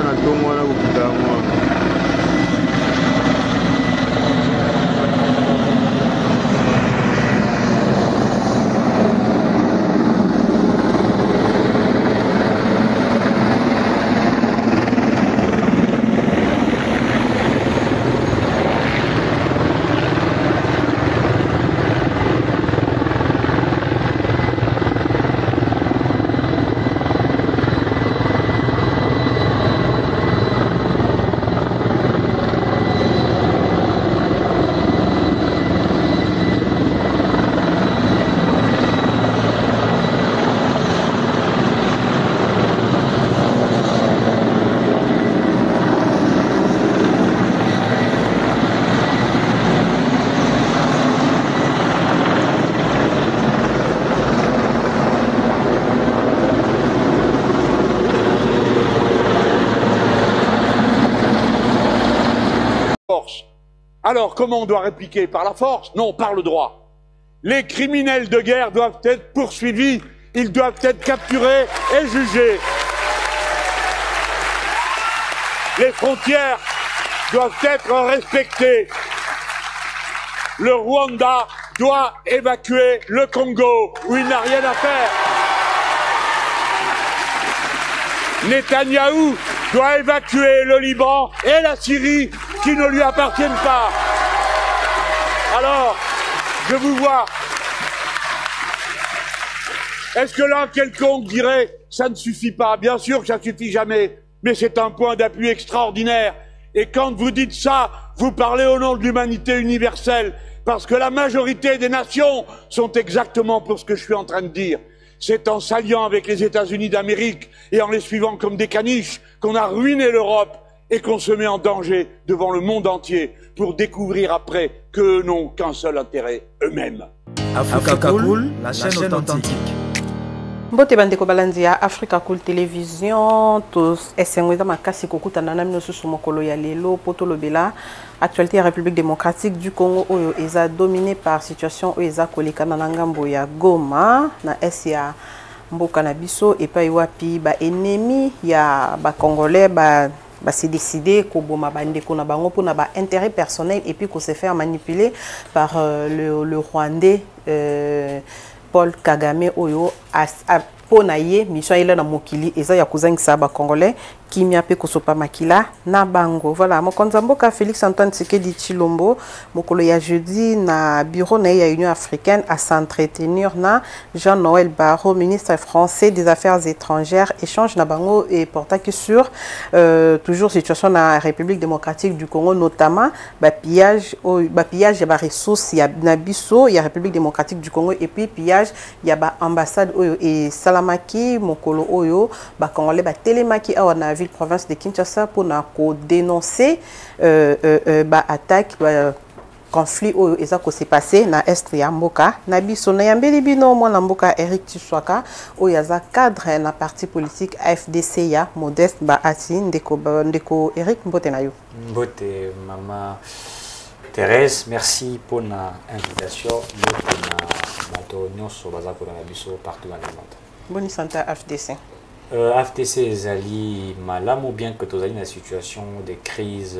na tongo wana kokita yango. Alors, comment on doit répliquer? Par la force? Non, par le droit. Les criminels de guerre doivent être poursuivis, ils doivent être capturés et jugés. Les frontières doivent être respectées. Le Rwanda doit évacuer le Congo, où il n'a rien à faire. Netanyahou doit évacuer le Liban et la Syrie qui ne lui appartiennent pas. Alors, je vous vois. Est-ce que l'un quelconque dirait « ça ne suffit pas ». Bien sûr que ça ne suffit jamais, mais c'est un point d'appui extraordinaire. Et quand vous dites ça, vous parlez au nom de l'humanité universelle, parce que la majorité des nations sont exactement pour ce que je suis en train de dire. C'est en s'alliant avec les États-Unis d'Amérique et en les suivant comme des caniches qu'on a ruiné l'Europe et qu'on se met en danger devant le monde entier pour découvrir après qu'eux n'ont qu'un seul intérêt, eux-mêmes. Africa Cool, la chaîne authentique. Mbote bandeko balandi ya Africa Cool Télévision, tous esengweza makasi kokutana na mino susu mokolo ya lelo poto lobela actualité ya République démocratique du Congo oyo eza dominée par situation oyo eza kolekana na ngambo ya Goma na esi ya mboka na biso epai wapi ba ennemi ya ba congolais ba s'est décidé koboma bandeko na bango pour na ba intérêt personnel et puis qu'on se faire manipuler par le Rwandais Paul Kagame oyo pona ye mission ile na mokili eza ya kozangisa ba congolais kimia pe kosopa makila na bango. Voilà, mokonza mboka Félix Antoine Tshisekedi Tshilombo mokolo ya jeudi na bureau na ya Union africaine à s'entretenir na Jean-Noël Barrot, ministre français des Affaires étrangères, échange na bango et portant que sur toujours situation na République démocratique du Congo, notamment pillage ya ba ressources ya na biso ya République démocratique du Congo et puis pillage ya ba ambassade oyo et salamaki mokolo oyo ba congolais ba telemaki awa na ville province de Kinshasa pour dénoncer attaque conflit oyo eza ko s'est passé na est ya mboka na biso na yambeli bino mwana mboka Eric Tshisekedi oyo aza cadre na parti politique AFDC ya Modeste Bahati ndeko Eric mbote na yo. Mbote mama Thérèse, merci pour l'invitation. Mbote na bato nyonso baza ko na biso partout dans le monde. Bonne santé AFDC. AFDC ezali malamu bien que tozali na situation de crise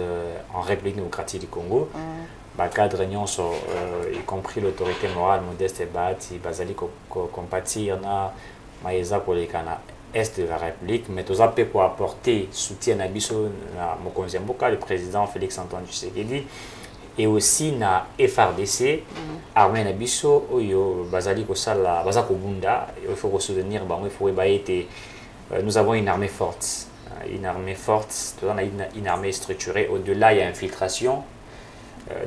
en République démocratique du Congo. Cadre nyonso y compris l'autorité morale Modeste Bahati bazali compatir na maeza koleka na est de la République, mais toza pe pour apporter soutien na biso na mokonzi mboka le président Félix Antoine Tshisekedi et aussi na FRDC armée na biso oyo bazali kosala baza kobunda, il faut soutenir bango, il faut baete. Nous avons une armée forte, une armée structurée. Au-delà, il y a infiltration,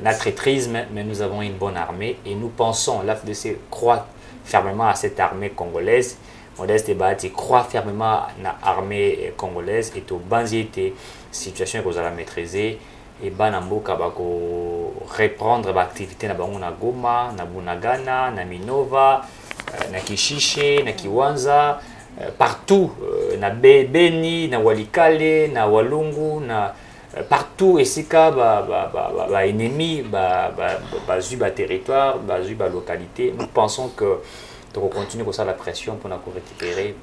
la traîtrise, mais nous avons une bonne armée et nous pensons, l'AFDC croit fermement à cette armée congolaise. Modeste Bahati croit fermement à l'armée congolaise et au banziété, situation que vous allez maîtriser. Et Banambo Kabako reprendre l'activité na bango na Goma, na Bunagana, na Minova, na Kishishe, na Kiwanza. Partout, na Beni, na Walikale, na Walungu, na partout esika ba ennemi bazu ba territoire, bazu ba localité. Nous pensons que de continuer comme ça la pression pour nous récupérer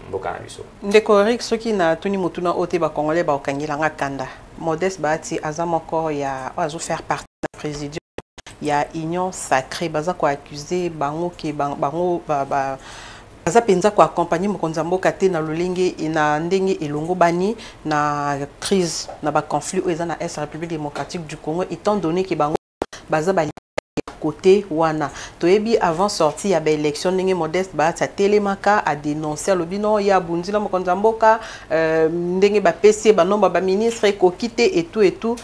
mboka na biso. Ndeko Eric soki na tuni mutuna ote ba congolais ba okangilanga kanda. Modeste Bahati azamoko ya azo faire partie de la présidium. Il y a union sacrée baza ko accuser bango ke bango ba baza penza ko accompagner mokonza mboka te na lolenge ina ndenge elongo bani na crise na ba conflit eza na Est République démocratique du Congo étant donné que bango baza ba côté wana toyebi avant sortie ya ba élection ndenge Modeste Bahati a télémaka a dénoncer le bino ya bundila mokonza mboka ndenge ba PC ba nomba ba ministre ko quitter et tout.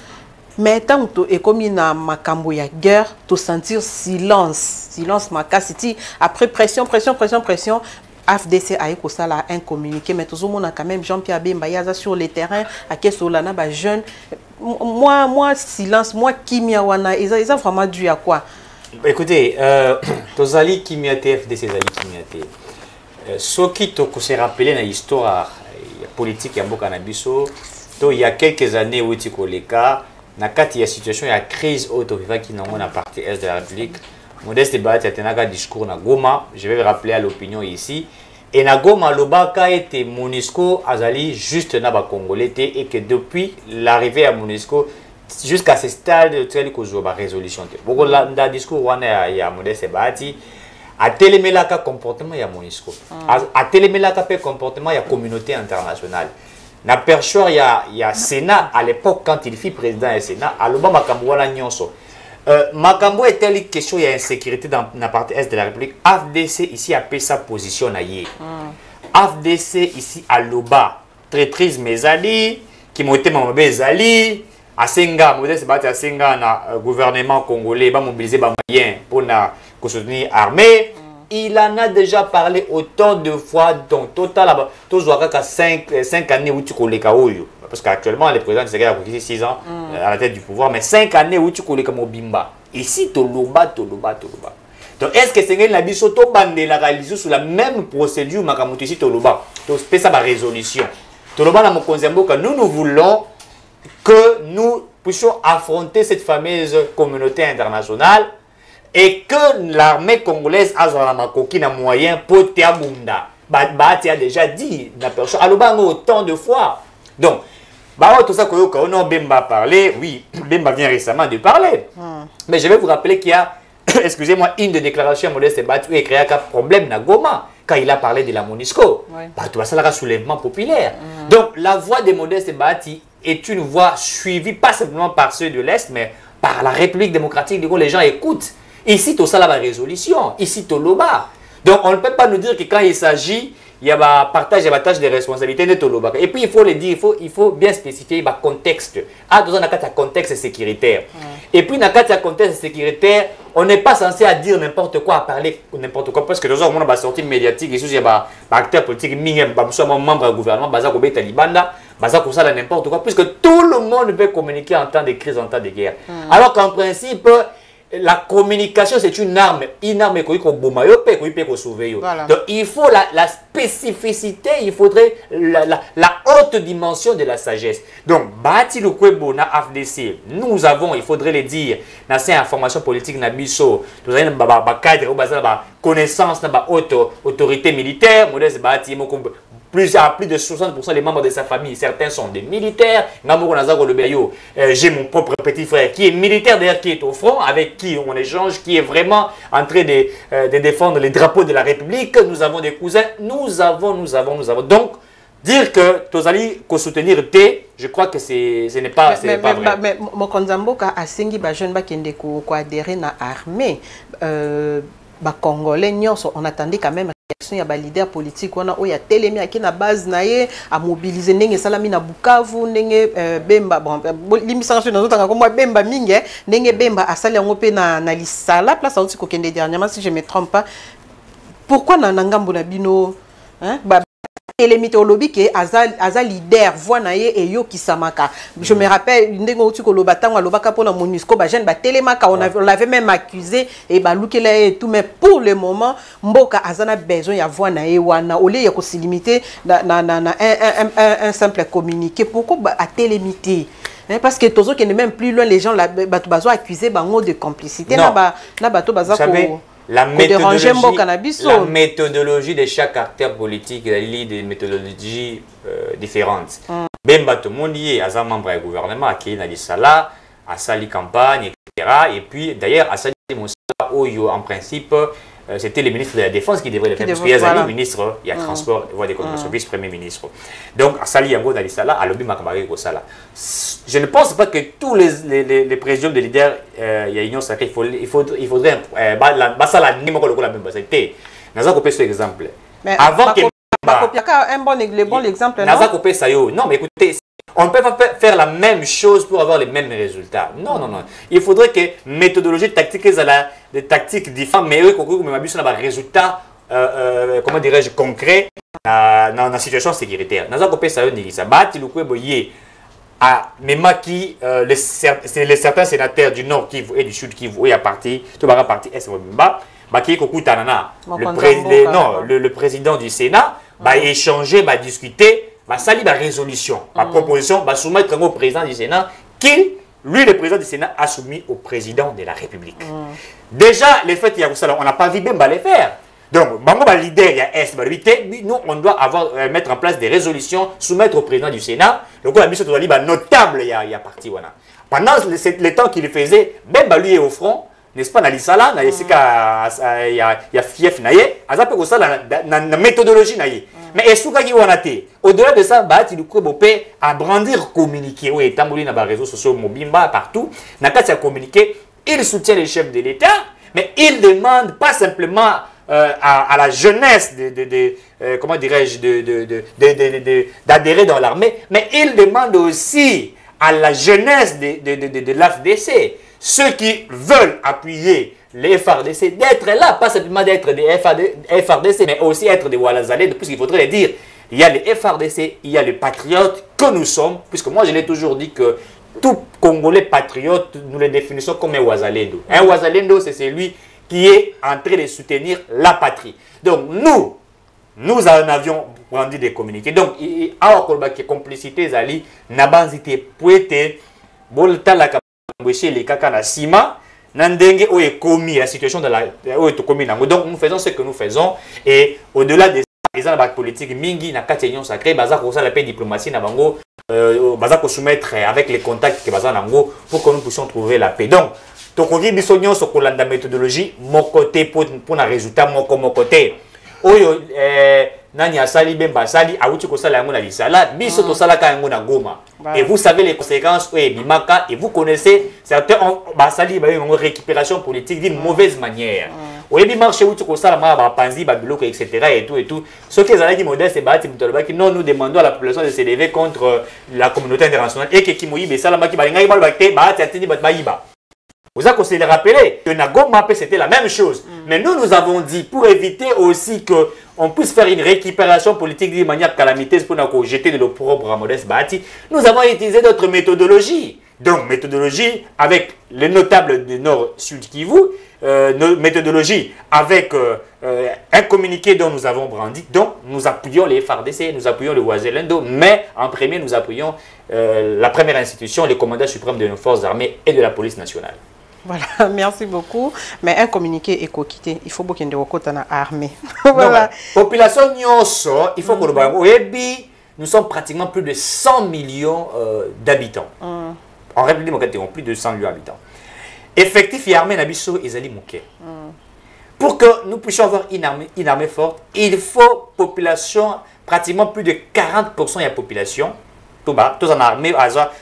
Mais tant que comme il na makambo ya guerre, to sentir silence makasiti après pression, AFDC a écouté ça là un communiqué, mais tout le monde a quand même Jean-Pierre Bemba yaza sur le terrain à Kesolana ba jeune. Moi silence, moi kimia wana, ils ont vraiment dû à quoi? Écoutez, tozali kimia te FDC zali kimia te. Ce qui te se rappeler dans l'histoire politique ya mboka na biso, il y a quelques années où tu koleka na kati ya situation ya crise autoviva qui n'a pas partie Est de la République. Modeste Bahati a tenu un discours na Goma, je vais rappeler à l'opinion ici. Et na Goma lobaka était MONUSCO azali juste na ba congolais et que depuis l'arrivée à MONUSCO jusqu'à ce stade tu as dit que ba résolution te. Beaucoup la discours wana ya Modeste Bahati a télémelaka comportement ya MONUSCO. A télémelaka pe comportement ya communauté internationale. Na perchoir il y a Sénat à l'époque quand il fut président du Sénat à l'Obama makambo wana nyonso. Makambo est telle question il y a insécurité dans la partie Est de la République. AFDC ici a pris sa position na yé. AFDC ici à l'Oba traîtrise mezali qui m'ont été mamabé zali à Senga Modeste Bahati à Senga na gouvernement congolais ba mobiliser ba moyens pour na soutenir armée. Il en a déjà parlé autant de fois, donc total, tous les 5 années où tu connais Kaoyo. Parce qu'actuellement, le président de Sénégal a 6 ans à la tête du pouvoir, mais 5 années où tu connais Mobimba. Ici, Toloba. Donc, est-ce que Sénégal n'a pas soto bandé la réalisation sous la même procédure Makamoto ici Toloba? Donc, c'est ça ma résolution. Toloba na Mokonzembo que nous voulons que nous puissions affronter cette fameuse communauté internationale. Et que l'armée congolaise a un moyen pour Tiabunda. Bahati a déjà dit, autant de fois. Donc, tout ça que Bemba a parlé, oui, Bemba vient récemment de parler. Mais je vais vous rappeler qu'il y a, excusez-moi, une des déclarations à Modeste Bahati où il a créé un problème na Goma quand il a parlé de la MONUSCO. Tout ça, un soulèvement populaire. Donc, la voix de Modeste Bahati est une voix suivie, pas simplement par ceux de l'Est, mais par la République démocratique du Congo. Les gens écoutent. Ici, tout ça, la résolution. Ici, tout l'Oba. Donc, on ne peut pas nous dire que quand il s'agit, il y a un partage et un partage de responsabilités de Toloba. Et puis, il faut le dire, il faut bien spécifier le contexte. Ah, dans un contexte sécuritaire. Et puis, dans un contexte sécuritaire, on n'est pas censé à dire n'importe quoi, à parler n'importe quoi. Parce que dans un moment, on a sorti médiatique, il y a un acteur politique, un membre du gouvernement, Baza Kobe Talibanda, Baza Koussala, n'importe quoi. Puisque tout le monde peut communiquer en temps de crise, en temps de guerre. Alors qu'en principe, la communication, c'est une arme qu'on sauver. Donc, il faut la spécificité, il faudrait la haute dimension de la sagesse. Donc, Bahati Lukwebo na AFDC, nous avons, il faudrait le dire, dans ces informations politiques, na biso, nous avons un cadre, une connaissance, une haute autorité militaire, Modeste Bahati, plus de 60% des membres de sa famille, certains sont des militaires. J'ai mon propre petit frère qui est militaire, d'ailleurs, qui est au front, avec qui on échange, qui est vraiment en train de défendre les drapeaux de la République. Nous avons des cousins. Nous avons. Donc, dire que Tozali ko soutenir T, je crois que ce n'est pas vrai. Mais Mokonzamboka a sengi ba jeune ba kende ko adhérer na armée ba congolais on attendait quand même il y a des leaders politiques on a télémi à qui na base naie à mobiliser n'enge salami na Bukavu n'enge Bemba bon limitation dans autant comme Bemba mingi n'enge Bemba a sali en pe na lisala place à aussi kokende dernièrement si je me trompe pas pourquoi na ngambo na bino hein les mythologies que aza leader voix naie et yo kisamaka je me rappelle ndengo uti ko lobatanga lobaka pour la MONUSCO ba jeune ba télémaka on l'avait même accusé et ba lukela et tout mais pour le moment mboka azana besoin ya voix naie wana au lieu ya ko se limiter un simple communiqué pourquoi à télémité parce que tozo qui n'est même plus loin les gens là bato bazo accusé bango de complicité na bato baza ko la méthodologie de chaque acteur politique, il y a des méthodologies différentes. Bemba tout le monde y est, à membre du gouvernement, qui est Sala, à Sali campagne, etc. Et puis d'ailleurs, à Sali en principe, c'était le ministre de la Défense qui devrait le faire. Parce qu'il y a des ministres, il y a transport, voie des communications, vice-premier ministre. Donc, à Sali Yango Sala, à Lobi Makambari Sala. Je ne pense pas que tous les présidents de leaders, il y a union sacrée, il faudrait. Basala Nimoko la même basalité. Nous avons coupé cet exemple. Avant que. Un bon exemple. Non, mais écoutez, on ne peut pas faire la même chose pour avoir les mêmes résultats. Non, non, non. Il faudrait que méthodologie tactique, des tactiques différentes, mais eux, qu'on ait des résultats, comment dirais-je, concrets dans la situation sécuritaire. Nous avons ça, même qui c'est les certains sénateurs du Nord Kivu et du Sud Kivu, et à partir, tout le parti S-Mobimba, le président du Sénat va échanger, va discuter, va saluer la résolution, la proposition, va soumettre au président du Sénat, qui, lui, le président du Sénat, a soumis au président de la République. Déjà, les faits, on n'a pas vu bien les faire. Donc, Bango, le leader, il y a S, nous, on doit mettre en place des résolutions, soumettre au président du Sénat. Donc, la mission notable, il y a parti. Pendant le temps qu'il faisait, même lui est au front. N'est-ce pas, Nalisala, il y a fief, la méthodologie. Mais est-ce que au-delà de ça, il peut brandir communiquer. Oui, il y a des réseaux sociaux, Mobimba, partout. Il communiqué, il soutient les chefs de l'État, mais il demande pas simplement à la jeunesse comment dirais-je, d'adhérer dans l'armée, mais il demande aussi à la jeunesse de l'AFDC, ceux qui veulent appuyer les FRDC, d'être là, pas simplement d'être des FRDC, mais aussi être des Walazalais, puisqu'il faudrait dire, il y a les FRDC, il y a les patriotes que nous sommes, puisque moi je l'ai toujours dit que tout Congolais patriote, nous les définissons comme un Ouazalendo. Un Ouazalendo, c'est celui qui est en train de soutenir la patrie. Donc nous en avions rendu des communiqués. Donc, il y a une complicité, Zali, Nabanzite, Pouete, Bolta, la Kabouché, les Kakana, Sima, Nandenge, où est commis la situation de la. Donc, nous faisons ce que nous faisons. Et au-delà de ça, les politique, Mingi, Nakatenyon Sacré, Bazar, la paix diplomatie, Nabango, Bazar, soumettre avec les contacts que Bazar Nango pour que nous puissions trouver la paix. Donc, Tokogi Bissognon, sur la méthodologie, mon côté pour un résultat, mon côté. Oyo nani asali bemba asali awuti ko sala yango na lisala biso to sala ka yango na Goma et vous savez les conséquences bimaka et vous connaissez certains basali ba une récupération politique d'une mauvaise manière oyebi marché wuti ko sala ma ba panzi ba biloko etc. et tout ce qui est alaki modeste et bati mutoloba qui non nous demandons à la population de se lever contre la communauté internationale et que kimoyibe sala maki ba ngai ba bakte ba atini ba bayiba. Vous avez conseillé de rappeler que Nagoma c'était la même chose. Mais nous avons dit, pour éviter aussi qu'on puisse faire une récupération politique d'une manière calamiteuse pour nous jeter de l'opprobre à Modeste Bahati, nous avons utilisé d'autres méthodologies. Donc, méthodologie avec les notables du Nord-Sud Kivu, méthodologie avec un communiqué dont nous avons brandi. Donc, nous appuyons les FARDC, nous appuyons le Ouazalendo, mais en premier, nous appuyons la première institution, le commandant suprême de nos forces armées et de la police nationale. Voilà, merci beaucoup. Mais un communiqué est quitté. Il faut beaucoup de recours dans l'armée. Voilà. Population Nyonso, il faut que nous sommes pratiquement plus de 100 millions d'habitants. En République démocratique, on plus de 100 millions d'habitants. Effectif et armée Nabiso et Zali Mouké. Pour que nous puissions avoir une armée forte, il faut population, pratiquement plus de 40% de la population. Tous en armée,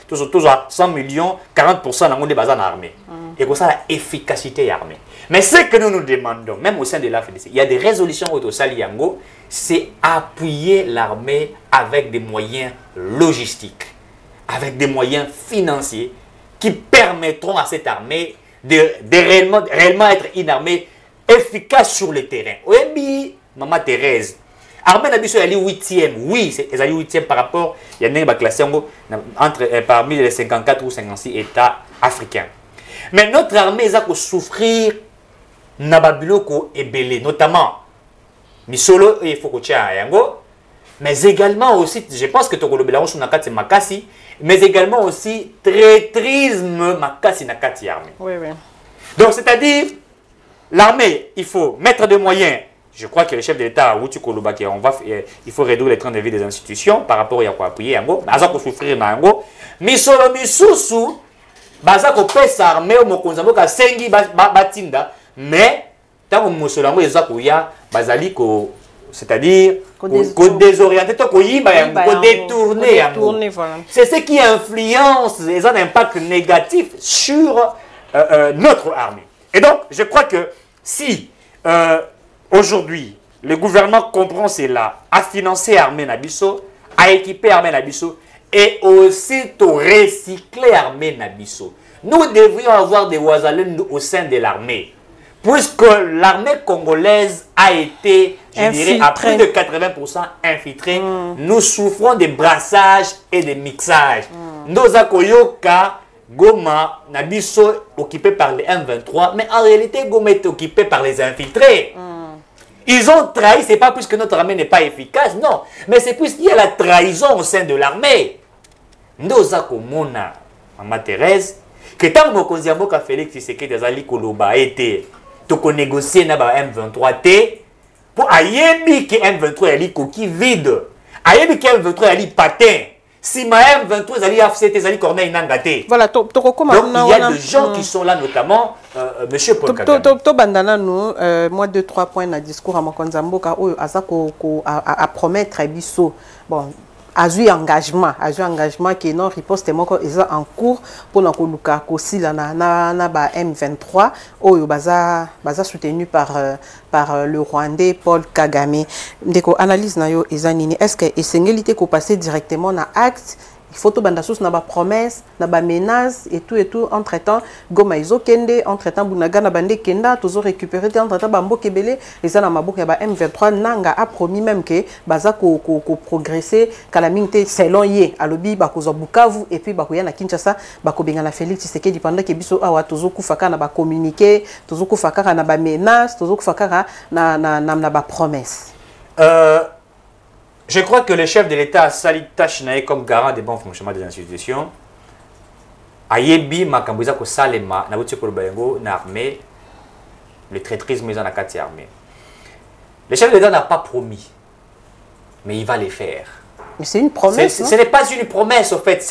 tous à 100 millions, 40% dans le monde en armée. Et comme ça, l'efficacité armée. Mais ce que nous demandons, même au sein de l'AFDC, il y a des résolutions au Saliango, c'est appuyer l'armée avec des moyens logistiques, avec des moyens financiers qui permettront à cette armée de réellement être une armée efficace sur le terrain. Oui, Maman Thérèse. Armée Nabiso est 8e, oui, c'est 8e par rapport, il y a une classe parmi les 54 ou 56 États africains. Mais notre armée va souffrir Nababiloko et Belé, notamment Misolo et Fokotia Yango, mais également aussi, je pense que Tokolo Belarus Nakati Makasi, mais également aussi traîtrisme Makasi Nakati armée. Oui, oui. Donc, c'est-à-dire, l'armée, il faut mettre des moyens. Je crois que le chef de l'État, il faut réduire les trains de vie des institutions par rapport à quoi appuyer. Baza ko souffrir na yango. Misolo misusu, baza ko pesa armée au mokonzambo ka sengi batinda. Mais tant que musolo yango eza ko ya bazali ko, c'est-à-dire ko désorienter, ko yimba yango, ko détourner yango. C'est ce qui influence les impacts négatifs sur notre armée. Et donc, je crois que si aujourd'hui, le gouvernement comprend cela, à financer l'armée Nabiso, à équiper l'armée Nabiso et aussi à recycler l'armée Nabiso. Nous devrions avoir des Ouazalènes au sein de l'armée. Puisque l'armée congolaise a été, je dirais, à plus de 80% infiltrée, nous souffrons de brassage et de mixage. Nos Akoyoka, Goma, Nabiso, occupé par les M23, mais en réalité, Goma est occupé par les infiltrés. Ils ont trahi, c'est pas puisque notre armée n'est pas efficace, non. Mais c'est puisqu'il y a la trahison au sein de l'armée. Nous avons Mona, Maman Thérèse, que tant que nous avons Félix Tshisekedi Azali Koloba été, pour négocier na M23 pour ayebi que M23 est coquille vide, ayebi que M23 est patin. Si ma M23 Azali FCT Azali Corneille Nangate. Voilà, donc il y a des gens qui sont là, notamment Monsieur Paul Kagame. Bandana nous, moi 2-3 points dans le discours à Mokonzamboka où à promettre Bisso. Bon, a eu engagement qui non riposte en cours pour nous luka aussi la na M23 où baza soutenu par le Rwandais Paul Kagame. Ndeko analyse na yo ezanini, est-ce que essentialité ko passer directement na acte? Il faut tout banda sous na ba promesse, na ba menace et tout entre-temps Goma izo kende, entre-temps Bunaga na bande kenda toujours récupérer entre-temps bambo kebele eza na maboka ba M23 nanga a promis même que baza ko progresser kala mingte selon ye alobi ba ko zo Bukavu et puis ba ko ya na Kinshasa ba ko benga na Félix Tshisekedi pendant que biso awa toujours kufaka na ba communiquer, toujours kufaka na ba menace, toujours kufaka na ba promesse. Je crois que le chef de l'État a sali tâche comme garant des bons fonctionnements des institutions. Ayebi makambuza ko salema na buti ko bayengo na armée, le traîtrisme dans la kati armée. Le chef de l'État n'a pas promis, mais il va les faire. Mais c'est une promesse. Ce n'est pas une promesse, en fait.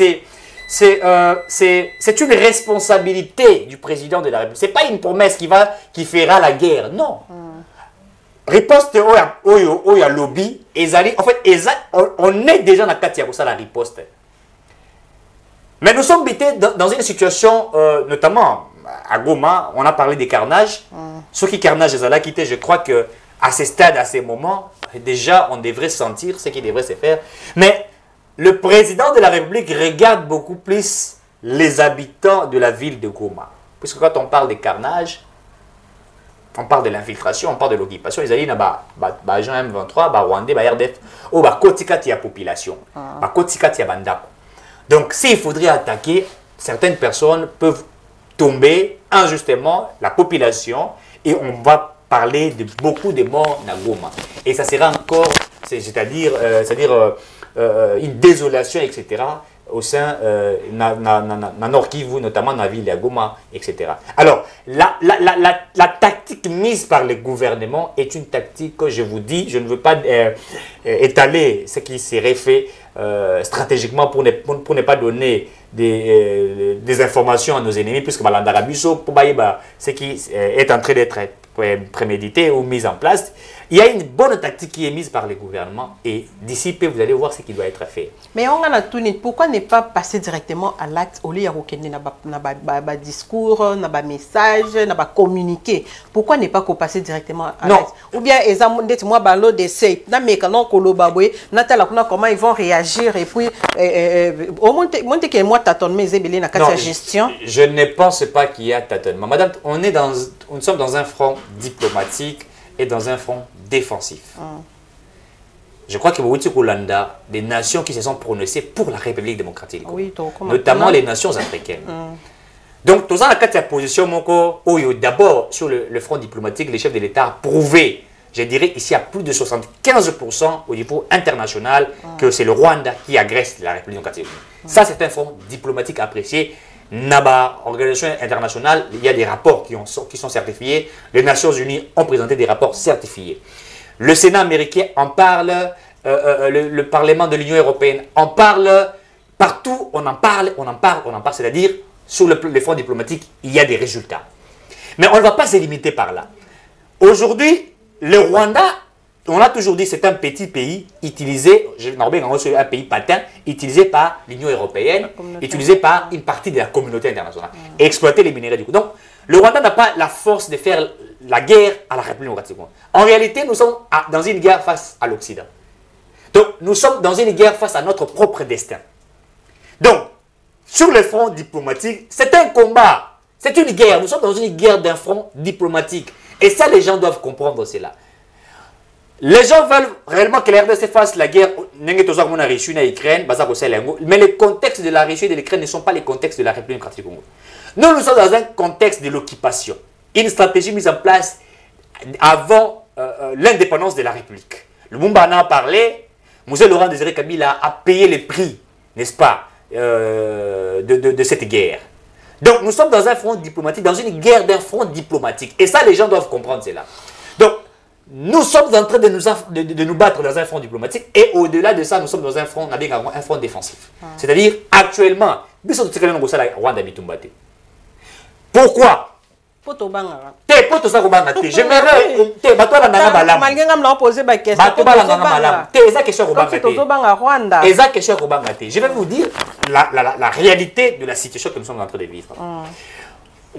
C'est une responsabilité du président de la République. Ce n'est pas une promesse qui fera la guerre, non. Riposte oya lobby ezali en fait on est déjà dans la pour ça la riposte. Mais nous sommes bités dans une situation notamment à Goma, on a parlé des carnages. Ce qui carnage ezala quitté, je crois que à ce stade, à ces moments, déjà on devrait sentir ce qui devrait se faire. Mais le président de la République regarde beaucoup plus les habitants de la ville de Goma. Puisque quand on parle des carnages, on parle de l'infiltration, on parle de l'occupation. Ils allaient dans Jean M23, Rwandais, RDF, ou Kotikati à population, Kotikati à Bandako. Donc, s'il faudrait attaquer, certaines personnes peuvent tomber injustement, la population, et on va parler de beaucoup de morts dans Goma. Et ça sera encore, c'est-à-dire une désolation, etc. au sein de Nord Kivu, notamment dans la ville de Goma, etc. Alors, la tactique mise par le gouvernement est une tactique que je vous dis, je ne veux pas étaler ce qui serait fait stratégiquement pour ne pas donner des informations à nos ennemis, puisque Malandarabuso, ce qui est en train d'être prémédité ou mis en place, il y a une bonne tactique qui est mise par le gouvernement et d'ici peu, vous allez voir ce qui doit être fait. Mais on a tout net. Pourquoi ne pas passer directement à l'acte au lieu de discours, de message, de communiquer? Pourquoi ne pas passer directement à l'acte? Ou bien, moi, balo d'essai, comment ils vont réagir et puis, au moins, que moi, tâtonnement, gestion. Je ne pense pas qu'il y a tâtonnement. Madame, nous sommes dans un front diplomatique et dans un front défensif. Je crois que Kolanda, des nations qui se sont prononcées pour la République démocratique, notamment les nations africaines. Donc, dans la position, d'abord, sur le front diplomatique, les chefs de l'État ont prouvé, je dirais ici à plus de 75% au niveau international, que c'est le Rwanda qui agresse la République démocratique. Ça, c'est un front diplomatique apprécié. Naba, organisation internationale, il y a des rapports qui sont certifiés. Les Nations Unies ont présenté des rapports certifiés. Le Sénat américain en parle, le Parlement de l'Union européenne en parle, partout on en parle, c'est-à-dire sur les fronts diplomatiques, il y a des résultats. Mais on ne va pas se limiter par là. Aujourd'hui, le Rwanda, on a toujours dit que c'est un petit pays utilisé, un pays patin, utilisé par l'Union européenne, utilisé par une partie de la communauté internationale, et exploiter les minéraux du coup. Donc, le Rwanda n'a pas la force de faire la guerre à la République démocratique du Congo. En réalité, nous sommes dans une guerre face à l'Occident. Donc, nous sommes dans une guerre face à notre propre destin. Donc, sur le front diplomatique, c'est un combat. C'est une guerre. Nous sommes dans une guerre d'un front diplomatique. Et ça, les gens doivent comprendre cela. Les gens veulent réellement que la RDC fasse la guerre. Mais les contextes de la Russie et de l'Ukraine ne sont pas les contextes de la République démocratique du Congo. Nous sommes dans un contexte de l'occupation. Une stratégie mise en place avant l'indépendance de la République. Le Mumba en a parlé. M. Laurent Désiré Kabila a payé le prix, n'est-ce pas, de cette guerre. Donc, nous sommes dans un front diplomatique, dans une guerre d'un front diplomatique. Et ça, les gens doivent comprendre cela. Donc, nous sommes en train de nous battre dans un front diplomatique. Et au-delà de ça, nous sommes dans un front défensif. C'est-à-dire, actuellement, pourquoi? Je vais vous dire la réalité de la situation que nous sommes en train de vivre.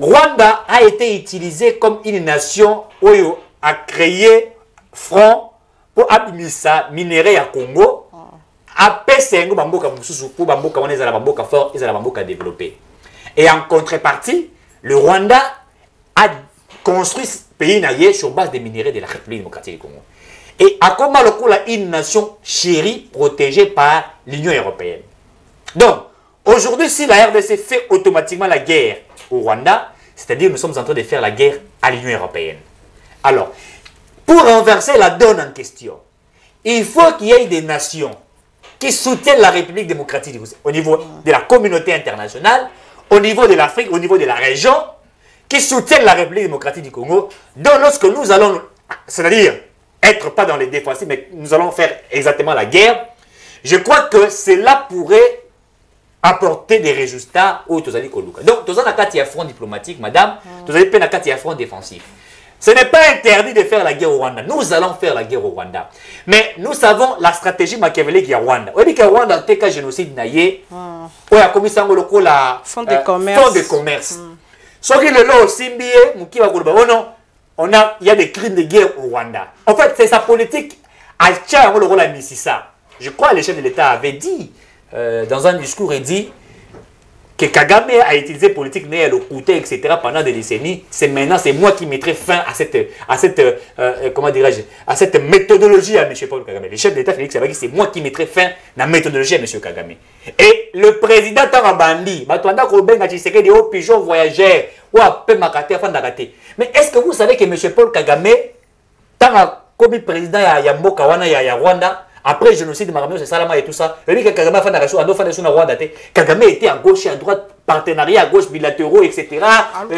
Rwanda a été utilisé comme une nation où a créé front pour administrer minerais à Congo. Et en contrepartie, le Rwanda a construit ce pays naïe sur base des minéraux de la République démocratique du Congo. Et à comment le coup une nation chérie, protégée par l'Union européenne. Donc, aujourd'hui, si la RDC fait automatiquement la guerre au Rwanda, c'est-à-dire que nous sommes en train de faire la guerre à l'Union européenne. Alors, pour renverser la donne en question, il faut qu'il y ait des nations qui soutiennent la République démocratique du Congo au niveau de la communauté internationale, au niveau de l'Afrique, au niveau de la région, qui soutiennent la République démocratique du Congo. Donc lorsque nous allons, c'est-à-dire être pas dans les défensifs, mais nous allons faire exactement la guerre, je crois que cela pourrait apporter des résultats au Tozali Koluka. Donc, Tozali Nakati a front diplomatique, madame, Tozali Penakati a front défensif. Ce n'est pas interdit de faire la guerre au Rwanda. Nous allons faire la guerre au Rwanda. Mais nous savons la stratégie machiavélique du Rwanda. On dit que le Rwanda a été génocide naïe. On a commis ça la fonds de commerce. Fonds de commerce. Ce qui est là aussi, il y a des crimes de guerre au Rwanda. En fait, c'est sa politique. Le rôle à Mississa. Je crois que le chef de l'État avait dit, dans un discours, il dit que Kagame a utilisé politique néo côté, etc. pendant des décennies. C'est maintenant, c'est moi qui mettrai fin à cette comment dirais-je, à cette méthodologie à M. Paul Kagame. Le chef de l'État, Félix Tshisekedi, c'est moi qui mettrai fin à la méthodologie à M. Kagame. Et le président Tarabandi, pigeon voyageur, mais est-ce que vous savez que M. Paul Kagame, comme président de Rwanda, après le génocide de Maramio, c'est Salama et tout ça, Kagame était à gauche et à droite, partenariat à gauche, bilatéraux, etc.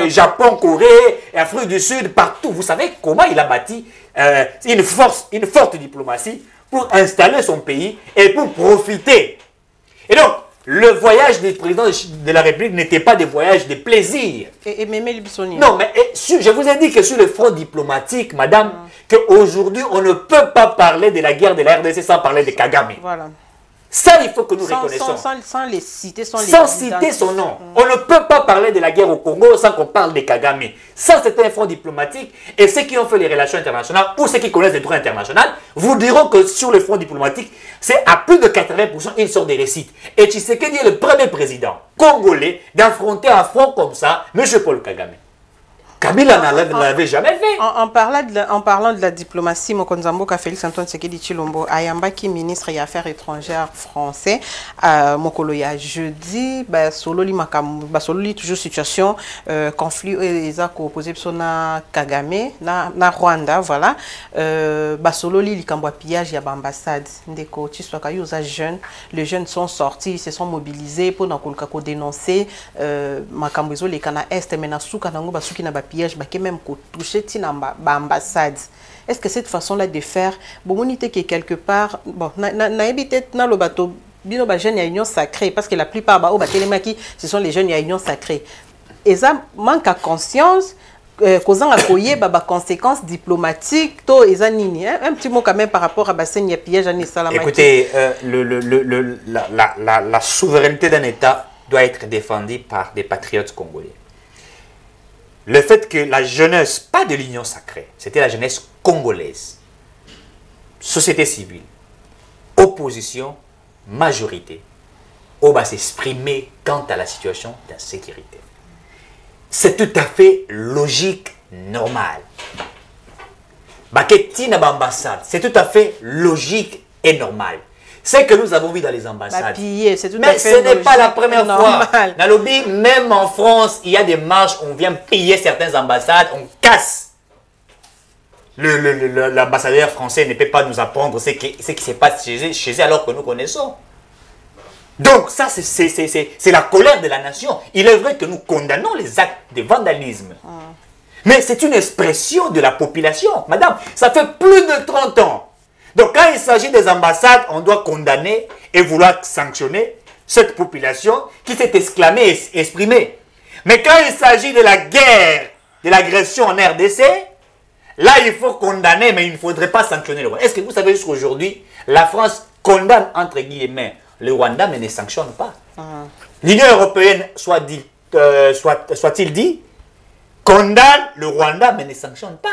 Japon, Corée, Afrique du Sud, partout. Vous savez comment il a bâti une forte diplomatie pour installer son pays et pour profiter. Et donc, le voyage du président de la République n'était pas des voyages de plaisir. Et Mémé Libsoni. Non, mais je vous ai dit que sur le front diplomatique, madame, qu'aujourd'hui, on ne peut pas parler de la guerre de la RDC sans parler de Kagame. Voilà. Ça, il faut que nous reconnaissons. Sans les citer, sans citer son nom. On ne peut pas parler de la guerre au Congo sans qu'on parle de Kagame. Ça, c'est un front diplomatique. Et ceux qui ont fait les relations internationales ou ceux qui connaissent le droit international vous diront que sur le front diplomatique, c'est à plus de 80% une sorte de réussite. Et Tshisekedi est le premier président congolais d'affronter un front comme ça, M. Paul Kagame. Kabila ne l'avait jamais fait. En parlant de la diplomatie, Mokonzamboka Félix Antoine Tshisekedi Tshilombo, Ayambaki, ministre des Affaires étrangères français, Mokolo ya jeudi, sololi toujours situation, conflit opposé na Kagame, na Rwanda, voilà. Sololi likambwa pillage ya ambassade. Ndeko Tshiswaka yoza jeunes, les jeunes sont sortis, ils se sont mobilisés pour dénoncer makambo les kana est mais na suka nango basuki na pillage qui même touché tina ambassade. Est-ce que cette façon-là de faire bonité qui est quelque part bon na évité na le bateau bino ba jeunes ya union sacrée parce que la plupart ba o ba telemaki ce sont les jeunes ya union sacrée et ça manque à conscience causant à koyer ba conséquences diplomatiques to eza nini un petit mot quand même par rapport à bassin ya pillage à Salama. Écoutez la souveraineté d'un État doit être défendue par des patriotes congolais. Le fait que la jeunesse, pas de l'union sacrée, c'était la jeunesse congolaise, société civile, opposition, majorité, on va s'exprimer quant à la situation d'insécurité. C'est tout à fait logique, normal. Baketina ambassade, c'est tout à fait logique et normal. C'est que nous avons vu dans les ambassades. Mais ce n'est pas la première fois. Dans le lobby, même en France, il y a des marches, on vient piller certaines ambassades, on casse. L'ambassadeur français ne peut pas nous apprendre ce qui se passe chez eux alors que nous connaissons. Donc ça, c'est la colère de la nation. Il est vrai que nous condamnons les actes de vandalisme. Mais c'est une expression de la population. Madame, ça fait plus de 30 ans. Donc quand il s'agit des ambassades, on doit condamner et vouloir sanctionner cette population qui s'est exclamée et exprimée. Mais quand il s'agit de la guerre, de l'agression en RDC, là il faut condamner, mais il ne faudrait pas sanctionner le Rwanda. Est-ce que vous savez jusqu'à aujourd'hui, la France condamne entre guillemets le Rwanda, mais ne sanctionne pas. L'Union européenne, soit-il dit, condamne le Rwanda, mais ne sanctionne pas.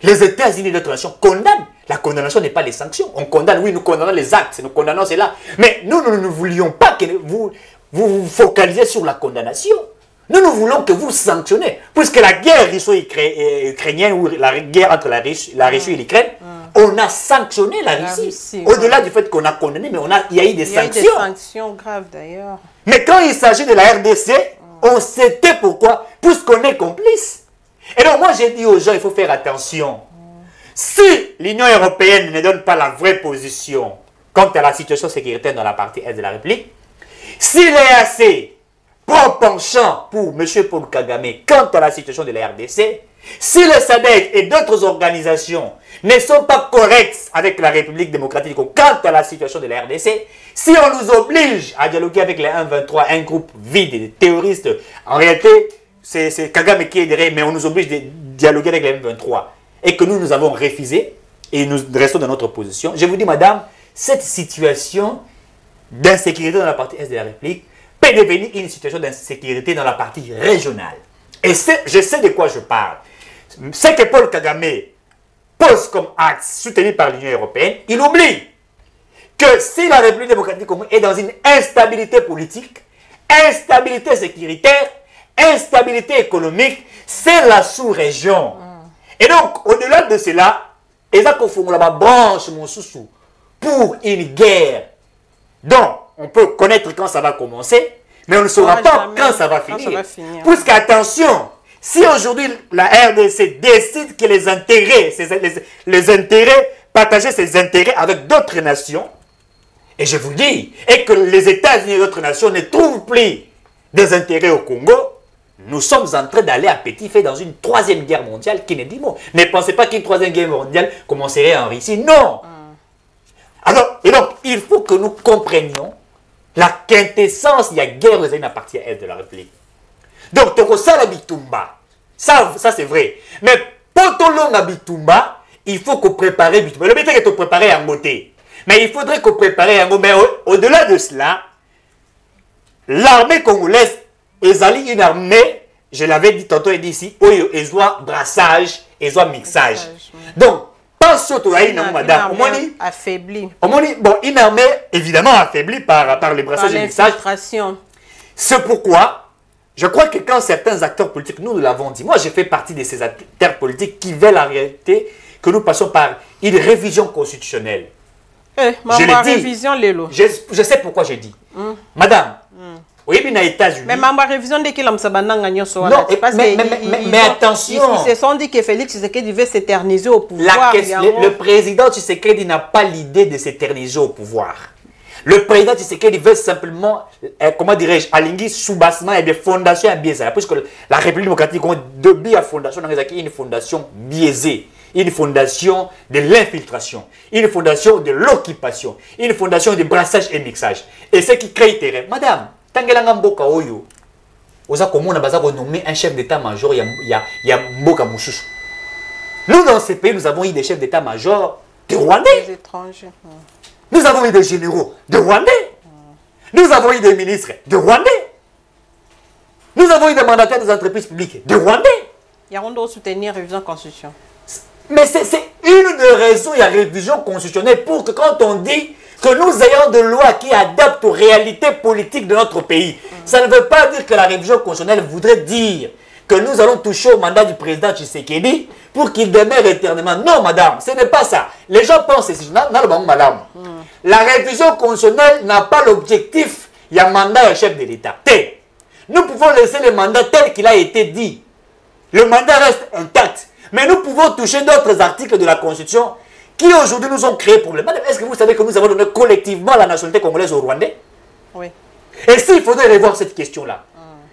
Les États-Unis et d'autres nations condamnent. La condamnation n'est pas les sanctions. On condamne, oui, nous condamnons les actes, nous condamnons cela. Mais nous ne voulions pas que vous vous focalisez sur la condamnation. Nous voulons que vous sanctionnez. Puisque la guerre russo-ukrainienne ou la guerre entre la Russie et l'Ukraine, on a sanctionné la Russie. Au-delà du fait qu'on a condamné, mais il y a eu des sanctions. Il y a eu des sanctions graves d'ailleurs. Mais quand il s'agit de la RDC, on sait pourquoi. Puisqu'on est complice. Et donc moi j'ai dit aux gens, il faut faire attention. Si l'Union européenne ne donne pas la vraie position quant à la situation sécuritaire dans la partie est de la République, si l'EAC prend penchant pour M. Paul Kagame quant à la situation de la RDC, si le SADC et d'autres organisations ne sont pas correctes avec la République démocratique quant à la situation de la RDC, si on nous oblige à dialoguer avec les 1-23, un groupe vide et terroristes, en réalité, c'est Kagame qui est derrière, mais on nous oblige de dialoguer avec les M23. Et que nous avons refusé, et nous restons dans notre position. Je vous dis, madame, cette situation d'insécurité dans la partie est de la République peut devenir une situation d'insécurité dans la partie régionale. Et je sais de quoi je parle. Ce que Paul Kagame pose comme acte soutenu par l'Union européenne, il oublie que si la République démocratique est dans une instabilité politique, instabilité sécuritaire, instabilité économique, c'est la sous-région. Et donc, au-delà de cela, ils ont la branche, mon sous-sous, pour une guerre. Donc, on peut connaître quand ça va commencer, mais on ne saura pas quand ça va finir. Puisqu'attention, si aujourd'hui la RDC décide que les intérêts, partager ses intérêts avec d'autres nations, et je vous dis, et que les États-Unis et d'autres nations ne trouvent plus des intérêts au Congo, nous sommes en train d'aller à petit feu dans une troisième guerre mondiale qui n'est dit mot. Ne pensez pas qu'une troisième guerre mondiale commencerait en Russie. Non. Alors, et donc, il faut que nous comprenions la quintessence de la guerre dans la partie est de la République. Donc, Tokosala Bitumba, ça c'est vrai. Mais pour ton long Bitumba, il faut qu'on prépare Bitumba. Le but est de préparer en beauté. Mais il faudrait qu'on prépare en beauté. Mais au-delà de cela, l'armée congolaise est une armée, je l'avais dit tantôt et dit ici, où ils ont brassage, ils ont mixage. Donc, pas surtout à une madame. Affaiblie. Bon, une armée évidemment affaiblie par le brassage et le mixage. C'est pourquoi Je crois que quand certains acteurs politiques, nous l'avons dit, moi j'ai fait partie de ces acteurs politiques qui veulent en réalité que nous passions par une révision constitutionnelle. Je l'ai dit. Révision, Lélo. Je sais pourquoi j'ai dit. Madame, oui, mais aux États-Unis. Mais ma révision de qui l'homme se non, mais attention. Ils se sont dit que Félix Tshisekedi devait s'éterniser au pouvoir. Le président Tshisekedi n'a pas l'idée de s'éterniser au pouvoir. Le président Tshisekedi veut simplement, comment dirais-je, aligner sous-bassement et des fondations biaisées. Puisque la République démocratique a deux fondations, une fondation biaisée, une fondation de l'infiltration, une fondation de l'occupation, une fondation de brassage et mixage. Et ce qui crée terrain. Madame, Tangelanga Mboka Oyo, on a nommé un chef d'état-major, il y a Mboka Mouchouchou. Nous, dans ces pays, nous avons eu des chefs d'état-major de Rwandais. Des étrangers. Nous avons eu des généraux de Rwandais. Nous avons eu des ministres de Rwandais. Nous avons eu des mandataires des entreprises publiques de Rwandais. Il y a de soutenir la révision constitutionnelle. Mais c'est une des raisons de la révision constitutionnelle pour que quand on dit que nous ayons des lois qui adaptent aux réalités politiques de notre pays, ça ne veut pas dire que la révision constitutionnelle voudrait dire que nous allons toucher au mandat du président Tshisekedi pour qu'il demeure éternellement. Non, madame, ce n'est pas ça. Les gens pensent ici, madame, la révision constitutionnelle n'a pas l'objectif, il y a un mandat et chef de l'État. Nous pouvons laisser le mandat tel qu'il a été dit. Le mandat reste intact. Mais nous pouvons toucher d'autres articles de la Constitution qui aujourd'hui nous ont créé problème. Madame, est-ce que vous savez que nous avons donné collectivement la nationalité congolaise aux Rwandais? Oui. Et s'il faudrait revoir cette question-là,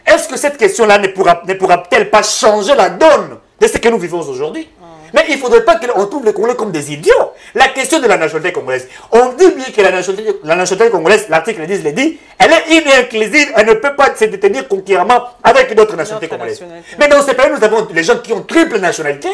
est-ce que cette question-là ne pourra-t-elle pas changer la donne de ce que nous vivons aujourd'hui? Mais il ne faudrait pas qu'on trouve les Congolais comme des idiots. La question de la nationalité congolaise. On dit bien que la nationalité congolaise, l'article 10 le dit, elle est inclusive, elle ne peut pas se détenir concurremment avec d'autres nationalités congolaises. Mais dans ces pays, nous avons les gens qui ont triple nationalité.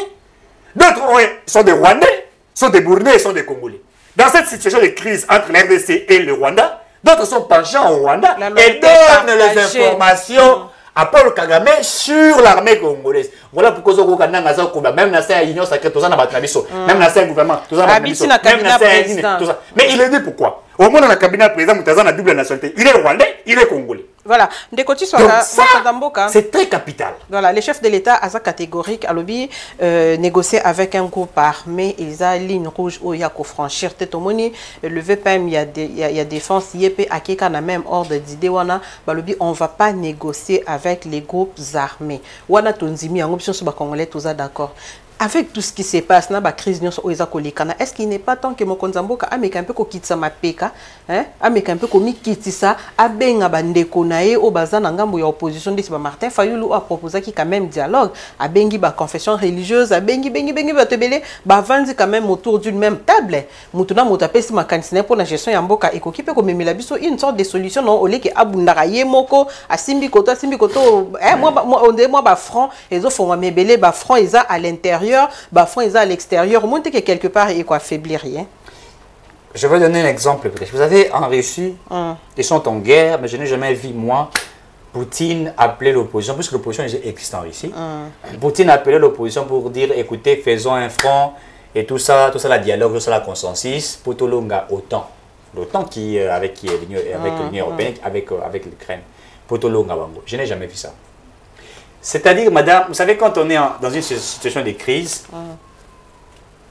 D'autres sont des Rwandais, sont des Burundais et sont des Congolais. Dans cette situation de crise entre la RDC et le Rwanda, d'autres sont penchants au Rwanda et donnent les informations à Paul Kagame sur l'armée congolaise. Voilà pourquoi même dans la Union sacrée, même dans le gouvernement, mais il est dit pourquoi? Au moins dans le cabinet président, il a double nationalité. Il est rwandais, il est congolais. Voilà, c'est très capital. Voilà, les chefs de l'État, à sa catégorique, à lobby, négocier avec un groupe armé, ils ont une ligne rouge où il y a qu'à franchir. Le VPM, il y a défense, il y a même ordre d'idée, on ne va pas négocier avec les groupes armés. D'accord. Avec tout ce qui se passe, est-ce qu'il n'est pas temps que Mokonzamboka amène un peu kokitsa mapeka, amène un peu komi kitisa, abenga bandeko nae au bazan ngambo ya opposition de Martin Fayulu a proposé qui quand même dialogue, abengi ba confession religieuse, abengi batebele, ba vandi quand même autour d'une même table. Mutuna motapesi makanisine pour la gestion ya mboka ekoki pe ko memela biso une sorte de solution non olé ke abundara ye moko asimbi koto moi ba franc ezo foma mebele ba franc eza à l'intérieur. Front à l'extérieur, montre que quelque part il faut affaiblir rien. Je vais donner un exemple. Vous avez en Russie, ils sont en guerre, mais je n'ai jamais vu moi Poutine appeler l'opposition, puisque l'opposition existe en Russie. Poutine a appelé l'opposition pour dire écoutez, faisons un front et tout ça, la dialogue, tout ça, la consensus pour tout l'ONGA OTAN. L'OTAN qui avec l'Union européenne, avec l'Ukraine. Pour tout l'ONGA Bango. Je n'ai jamais vu ça. C'est-à-dire, madame, vous savez, quand on est dans une situation de crise,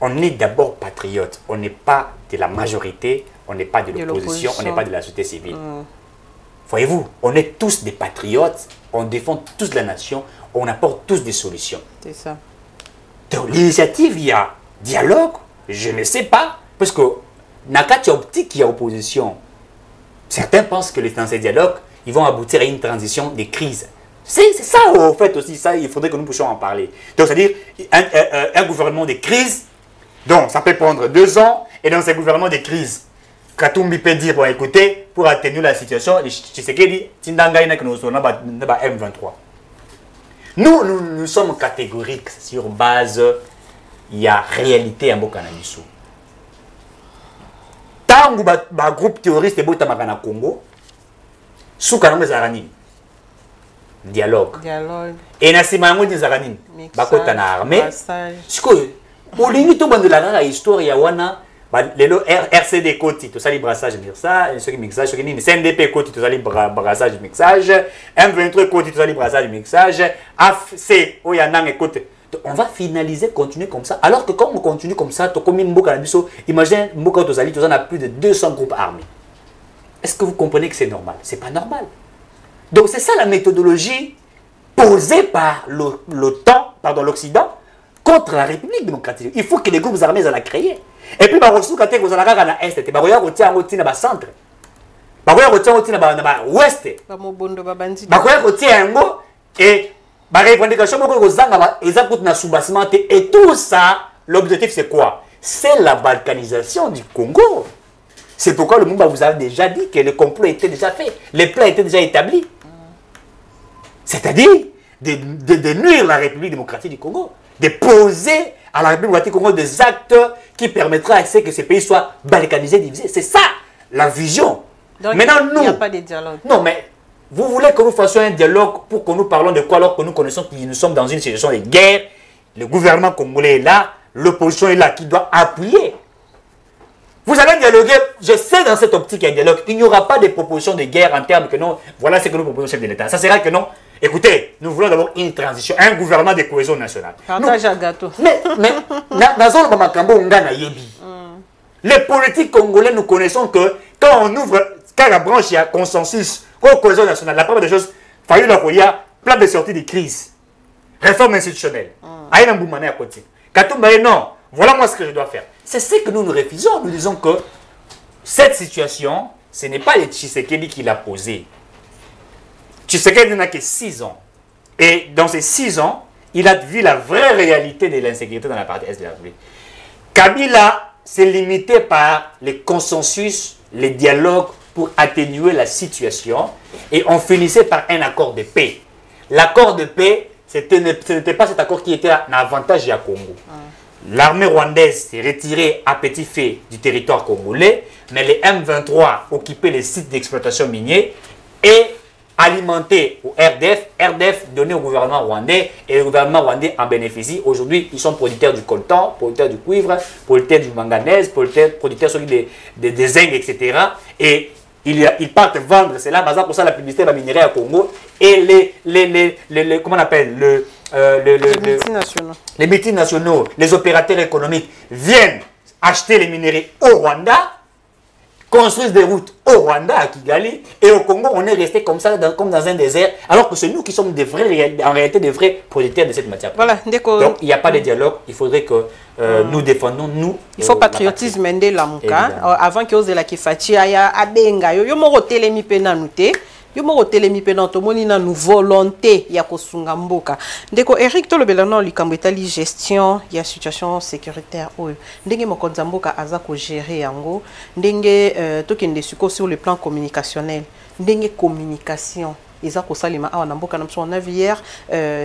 on est d'abord patriote. On n'est pas de la majorité, on n'est pas de l'opposition, on n'est pas de la société civile. Voyez-vous, on est tous des patriotes, on défend tous la nation, on apporte tous des solutions. C'est ça. Donc, l'initiative, il y a dialogue, je ne sais pas, parce que Nakati optique, il y a opposition. Certains pensent que dans ces dialogues, ils vont aboutir à une transition des crises. C'est ça, en fait, aussi, ça, il faudrait que nous puissions en parler. Donc, c'est-à-dire, un gouvernement de crise, donc, ça peut prendre 2 ans, et dans ces gouvernements de crise, Katumbi peut dire, bon, écoutez, pour atténuer la situation, Tshisekedi, Tindanga, que nous sommes M23. Nous sommes catégoriques sur base, il y a réalité en Bokanamisu. Tant que le groupe terroriste est Botamakana Congo, sous Kanambe Zarani. Dialogue. Et na sima yango nizarani bakota na armée. Siko olingi to bandela na histoire ya wana les RCD côté, tout ça, les brassages mixage, ceux qui mixage, ceux qui CNDP côté, tout ça, les brassages mixage, M23 côté, tout ça, les brassages mixage, AFC, où il y en a côté. On va finaliser, continuer comme ça. Alors que quand on continue comme ça, imagine Mboka Tozali, tout ça, on a plus de 200 groupes armés. Est-ce que vous comprenez que c'est normal? C'est pas normal. Donc c'est ça la méthodologie posée par l'OTAN, pardon, l'Occident, contre la République démocratique. Il faut que les groupes armés la créent. Et puis, quand vous avez un est, vous avez un centre, vous avez un ouest, et et tout ça, l'objectif c'est quoi? C'est la balkanisation du Congo. C'est pourquoi le Mumba vous a déjà dit que le complot était déjà fait, les plans étaient déjà établis. C'est-à-dire de nuire la République démocratique du Congo, de poser à la République démocratique du Congo des actes qui permettraient à ce que ce pays soit balkanisé, divisé. C'est ça la vision. Donc, maintenant, nous, il n'y a pas de dialogue. Non, mais vous voulez que nous fassions un dialogue pour que nous parlons de quoi alors que nous connaissons que nous sommes dans une situation de guerre, le gouvernement congolais est là, l'opposition est là, qui doit appuyer. Vous allez dialoguer, je sais dans cette optique qu'il y a un dialogue, il n'y aura pas de proposition de guerre en termes que non, voilà ce que nous proposons au chef de l'État. Ça sera que non, écoutez, nous voulons d'abord une transition, un gouvernement de cohésion nationale. Partage à gâteau. Mais les politiques congolais, nous connaissons que quand on ouvre, quand la branche, il y a consensus, cohésion nationale, la première des choses, il y a plan de sortie de crise, réforme institutionnelle. Non, voilà moi ce que je dois faire. C'est ce que nous refusons. Nous disons que cette situation, ce n'est pas le Tshisekedi qui l'a posée. Tshisekedi n'a que 6 ans. Et dans ces 6 ans, il a vu la vraie réalité de l'insécurité dans la partie est de la République. Kabila s'est limité par les consensus, les dialogues pour atténuer la situation. Et on finissait par un accord de paix. L'accord de paix, ce n'était pas cet accord qui était un avantage à Congo. L'armée rwandaise s'est retirée à petit feu du territoire congolais, mais les M23 occupaient les sites d'exploitation minière et alimentaient au RDF. RDF donnait au gouvernement rwandais et le gouvernement rwandais en bénéficie. Aujourd'hui, ils sont producteurs du coltan, producteurs du cuivre, producteurs du manganèse, producteurs des zinc, etc. Et ils partent vendre cela, par exemple, pour ça la publicité va minerai à Congo. Et comment on appelle les multinationaux, les opérateurs économiques viennent acheter les minerais au Rwanda, construisent des routes au Rwanda, à Kigali, et au Congo, on est resté comme ça, comme dans un désert, alors que c'est nous qui sommes en réalité des vrais producteurs de cette matière. Voilà, donc, il n'y a pas de dialogue, il faudrait que nous défendons, nous. Il faut patriotisme, la Mouka, avant que ose la Kifati, aya abenga, yo moro telemi penanute. Yo moko telemi pe to moni na nous volonté ya kosunga mboka. Ndeko Eric tolobela na likambo etali gestion ya situation sécuritaire oyo. Ndenge mokonza mboka aza ko gérer yango, ndenge tokende suko sur le plan communicationnel, ndenge communication Isa Kosalima a on a vu hier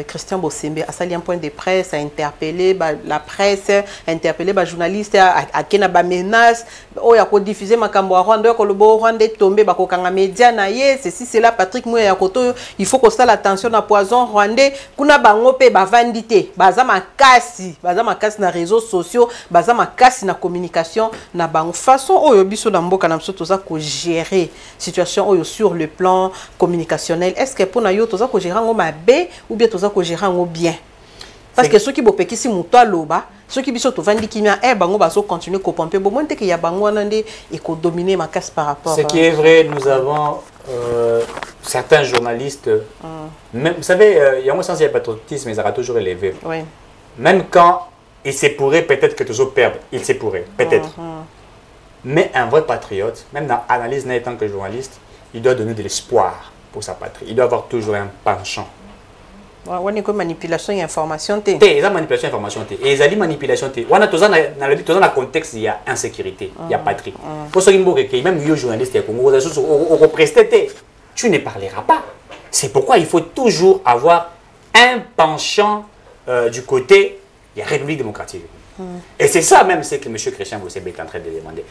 Christian Bossembe a sali un point de presse, a interpellé la presse, a interpellé les journalistes, a kena ba menace, oya ko diffuser makambo a Rwanda ko lobo Rwanda tombé ba ko kanga média na ye, ceci c'est là Patrick Mouya koto, il faut qu'on sala attention na poison rwandais, kuna bango pe ba vandité, baza makasi na réseaux sociaux, baza makasi na communication na bango façon oyo biso na mboka na biso toza ko gérer situation oyo sur le plan communicationnel. Est-ce que pour nous, tu as gérer un bé ou bien tu as gérer un bien? Parce que ceux qui ont fait muto loba, ceux qui sont vendus qui bango baso continuer à pomper, bon moins qu'il y a bango nande et qu'on domine ma casse par rapport. Ce qui est vrai, nous avons certains journalistes. Même, vous savez, il y a un sens il y a patriotisme, mais ça a toujours élevé. Oui. Même quand il se pourrait peut-être que toujours perdre, il se pourrait peut-être. Mais un vrai patriote, même dans l'analyse n'étant que journaliste, il doit donner de l'espoir pour sa patrie. Il doit avoir toujours un penchant. On a une manipulation et information. Il y a manipulation et information. Et il y a manipulation. On a dans le contexte, il y a insécurité, il y a patrie. Pour ceux qui me même les journalistes, tu ne parleras pas. C'est pourquoi il faut toujours avoir un penchant du côté de la République démocratique. Et c'est ça même ce que M. Christian Bossembe est en train de demander.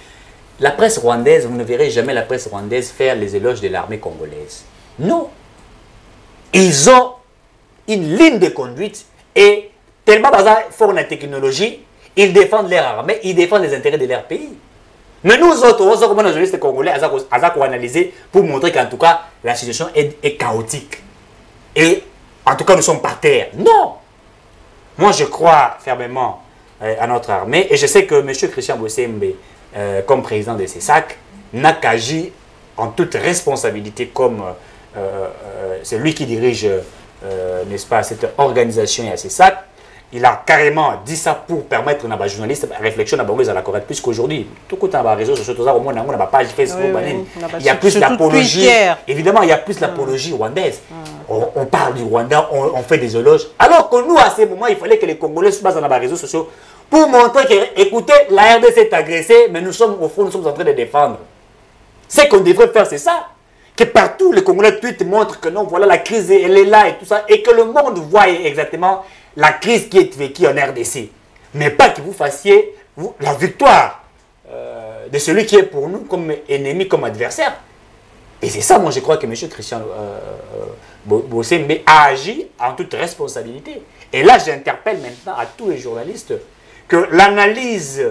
La presse rwandaise, vous ne verrez jamais la presse rwandaise faire les éloges de l'armée congolaise. Non. Ils ont une ligne de conduite et tellement fort la technologie, Ils défendent leur armée, ils défendent les intérêts de leur pays. Mais nous autres, on comme les journalistes congolais, on a analysé pour montrer qu'en tout cas, la situation est chaotique. Et en tout cas, nous sommes par terre. Non! Moi, je crois fermement à notre armée. Et je sais que M. Christian Bossembe, comme président de CESAC, n'a qu'agi en toute responsabilité comme c'est lui qui dirige, n'est-ce pas, cette organisation à CESAC. Il a carrément dit ça pour permettre aux journalistes de réflexion à la correcte, puisqu'aujourd'hui, tout le temps, les réseaux sociaux, on a page Facebook, il y a plus d'apologie. Évidemment, il y a plus d'apologie rwandaise. On parle du Rwanda, on fait des éloges. Alors que nous, à ces moments, il fallait que les Congolais se basent dans les réseaux sociaux pour montrer que, écoutez, la RDC est agressée, mais nous sommes, au fond, nous sommes en train de défendre. Ce qu'on devrait faire, c'est ça. Que partout, les Congolais tweetent montrent que non, voilà, la crise, elle est là et tout ça, et que le monde voit exactement la crise qui est vécue en RDC. Mais pas que vous fassiez la victoire de celui qui est pour nous comme ennemi, comme adversaire. Et c'est ça, moi, je crois que M. Christian Bossembe a agi en toute responsabilité. Et là, j'interpelle maintenant à tous les journalistes que l'analyse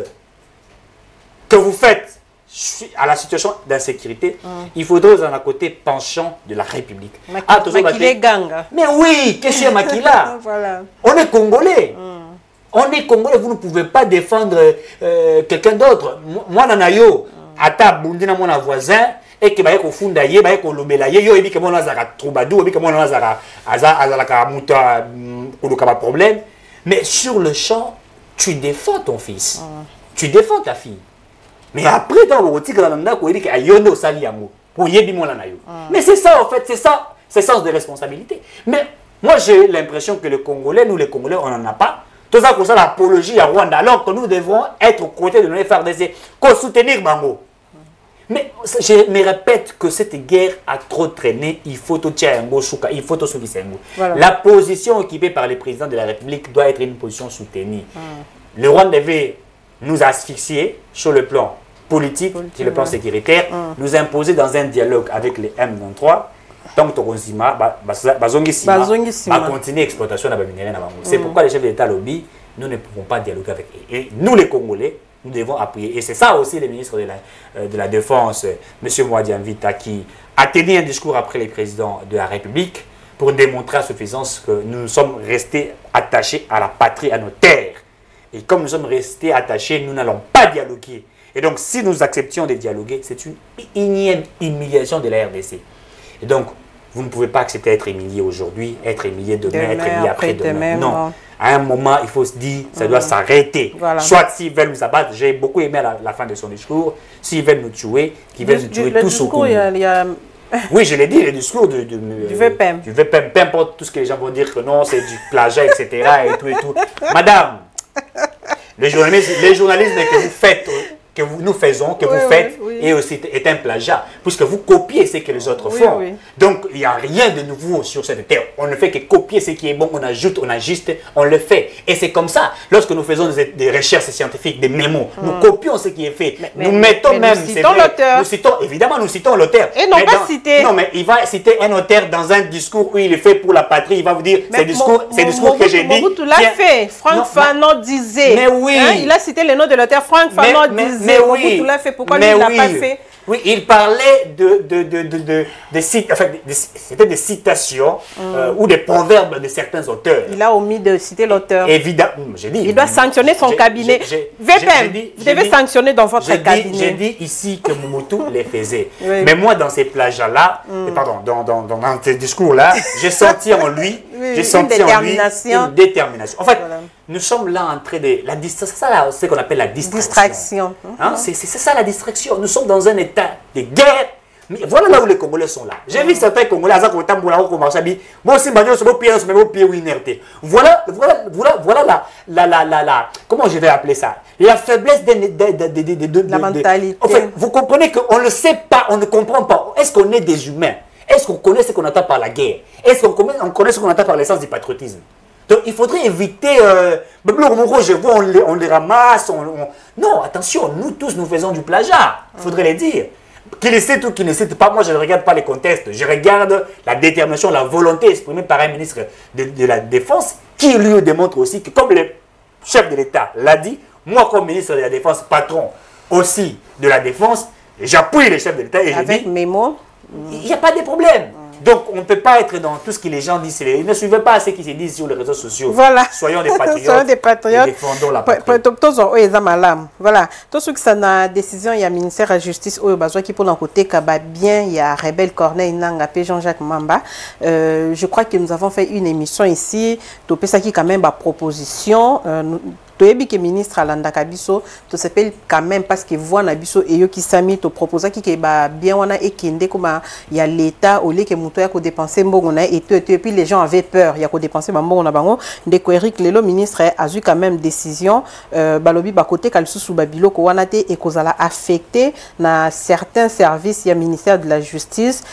que vous faites à la situation d'insécurité, il faudrait dans un côté penchant de la République. Mais oui, qu'est-ce qu'il y a Makila? Voilà. On est Congolais. On est Congolais, vous ne pouvez pas défendre quelqu'un d'autre. Moi, Nanayo, Ata Bundina, mon voisin, et que baye ko funda ye baye ko lobela ye yo ebi ke mon azara troubadou ebi ke mon azara azala ka muta kuluka ba problème, mais sur le champ tu défends ton fils, tu défends ta fille, mais après dans le tika dans ndako ebi ke ayondo sali yango pour yebi mon nayo. Mais c'est ça en fait, c'est ça, c'est sens de responsabilité. Mais moi j'ai l'impression que les Congolais, nous les Congolais, on n'en a pas. Tout ça pour ça l'apologie à Rwanda, alors que nous devons être aux côtés de nos FRDC, qu'on soutenir Bango. Mais je me répète que cette guerre a trop traîné, il faut tout Souka, il faut tout voilà. La position occupée par le président de la République doit être une position soutenue. Le Rwanda devait nous asphyxier sur le plan politique, sur le plan sécuritaire, nous imposer dans un dialogue avec les M23. Donc, continuer l'exploitation de la minerais. C'est pourquoi les chefs d'État lobby, nous ne pouvons pas dialoguer avec eux. Et nous, les Congolais, nous devons appuyer. Et c'est ça aussi le ministre de la Défense, M. Mwadi Mvita, qui a tenu un discours après les présidents de la République pour démontrer à suffisance que nous sommes restés attachés à la patrie, à nos terres. Et comme nous sommes restés attachés, nous n'allons pas dialoguer. Et donc, si nous acceptions de dialoguer, c'est une énième humiliation de la RDC. Et donc, vous ne pouvez pas accepter d'être humilié aujourd'hui, être humilié demain, être humilié après-demain. Non. À un moment, il faut se dire, ça doit s'arrêter. Voilà. Soit s'ils veulent nous abattre, j'ai beaucoup aimé la fin de son discours, s'ils veulent nous tuer, qu'ils veulent nous tuer tous au coup. Oui, je l'ai dit, le discours du VPM. Du VPM, peu importe tout ce que les gens vont dire que non, c'est du plagiat, etc. et tout et tout. Madame, les journalistes que vous faites, que nous faisons, que vous faites, et aussi est un plagiat, puisque vous copiez ce que les autres font. Donc, il n'y a rien de nouveau sur cette terre. On ne fait que copier ce qui est bon, on ajoute, on ajuste, on le fait. Et c'est comme ça. Lorsque nous faisons des recherches scientifiques, des mémos, nous copions ce qui est fait. Nous mettons même... Nous citons l'auteur. Nous citons, évidemment, nous citons l'auteur. Et non pas citer. Non, mais il va citer un auteur dans un discours où il est fait pour la patrie. Il va vous dire, c'est discours que j'ai dit. Mobutu l'a fait. Franck Fanon disait. Mais oui. Il a cité le nom de l'auteur. Franck Fanon disait. Mais oui, tout l'a fait. Pourquoi lui, il l'a pas fait? Oui, il parlait c'était des citations ou des proverbes de certains auteurs. Il a omis de citer l'auteur. Évidemment, j'ai dit. Il doit sanctionner son cabinet. VPM, vous devez sanctionner dans votre cabinet. J'ai dit ici que Mobutu les faisait. Mais moi, dans ces plagiats-là, pardon, dans ces discours-là, j'ai senti en lui, une détermination. En fait, nous sommes là en train de... C'est ça ce qu'on appelle la distraction. Hein? C'est ça la distraction. Nous sommes dans un état de guerre. Mais voilà là où les Congolais sont là. J'ai vu certains Congolais, voilà comment je vais appeler ça? La faiblesse de la mentalité. En fait, vous comprenez qu'on ne sait pas, on ne comprend pas. Est-ce qu'on est des humains? Est-ce qu'on connaît ce qu'on attend par la guerre? Est-ce qu'on connaît ce qu'on attend par l'essence du patriotisme? Donc il faudrait éviter, je vois, on les ramasse, non, attention, nous tous nous faisons du plagiat, il faudrait les dire. Qui le sait ou qui ne sait pas, moi je ne regarde pas les contextes, je regarde la détermination, la volonté exprimée par un ministre de la Défense, qui lui démontre aussi que comme le chef de l'État l'a dit, moi comme ministre de la Défense, patron aussi de la Défense, j'appuie les chefs de l'État et je dis... Avec mes mots. Il n'y a pas de problème. Donc, on ne peut pas être dans tout ce que les gens disent. Ils ne suivent pas ce qui se dit sur les réseaux sociaux. Voilà. Soyons des patriotes. Soyons des patriotes. Et défendons la patrie. Voilà. Tout ce qui est la décision, il y a le ministère de la Justice, qui pour l'un côté, bien, il y a Rebelle Corneille Nanga, Jean-Jacques Mamba. Je crois que nous avons fait une émission ici. Tout ça qui quand même ma proposition. Toyebi que ministre Alanda Kabiso, to s'appelle quand même parce que voit Nabiso et yo qui sami to proposa qui ba bien wana et kende comme il y a l'état au lieu que muto ya ko dépenser mbongona et puis les gens avaient peur il y a ko dépenser mbongona bango ndeko Eric Lelo ministre a eu quand même décision balobi ba côté kalsusu babilo ko wana te et kozala affecté na certains services il y a ministère de la justice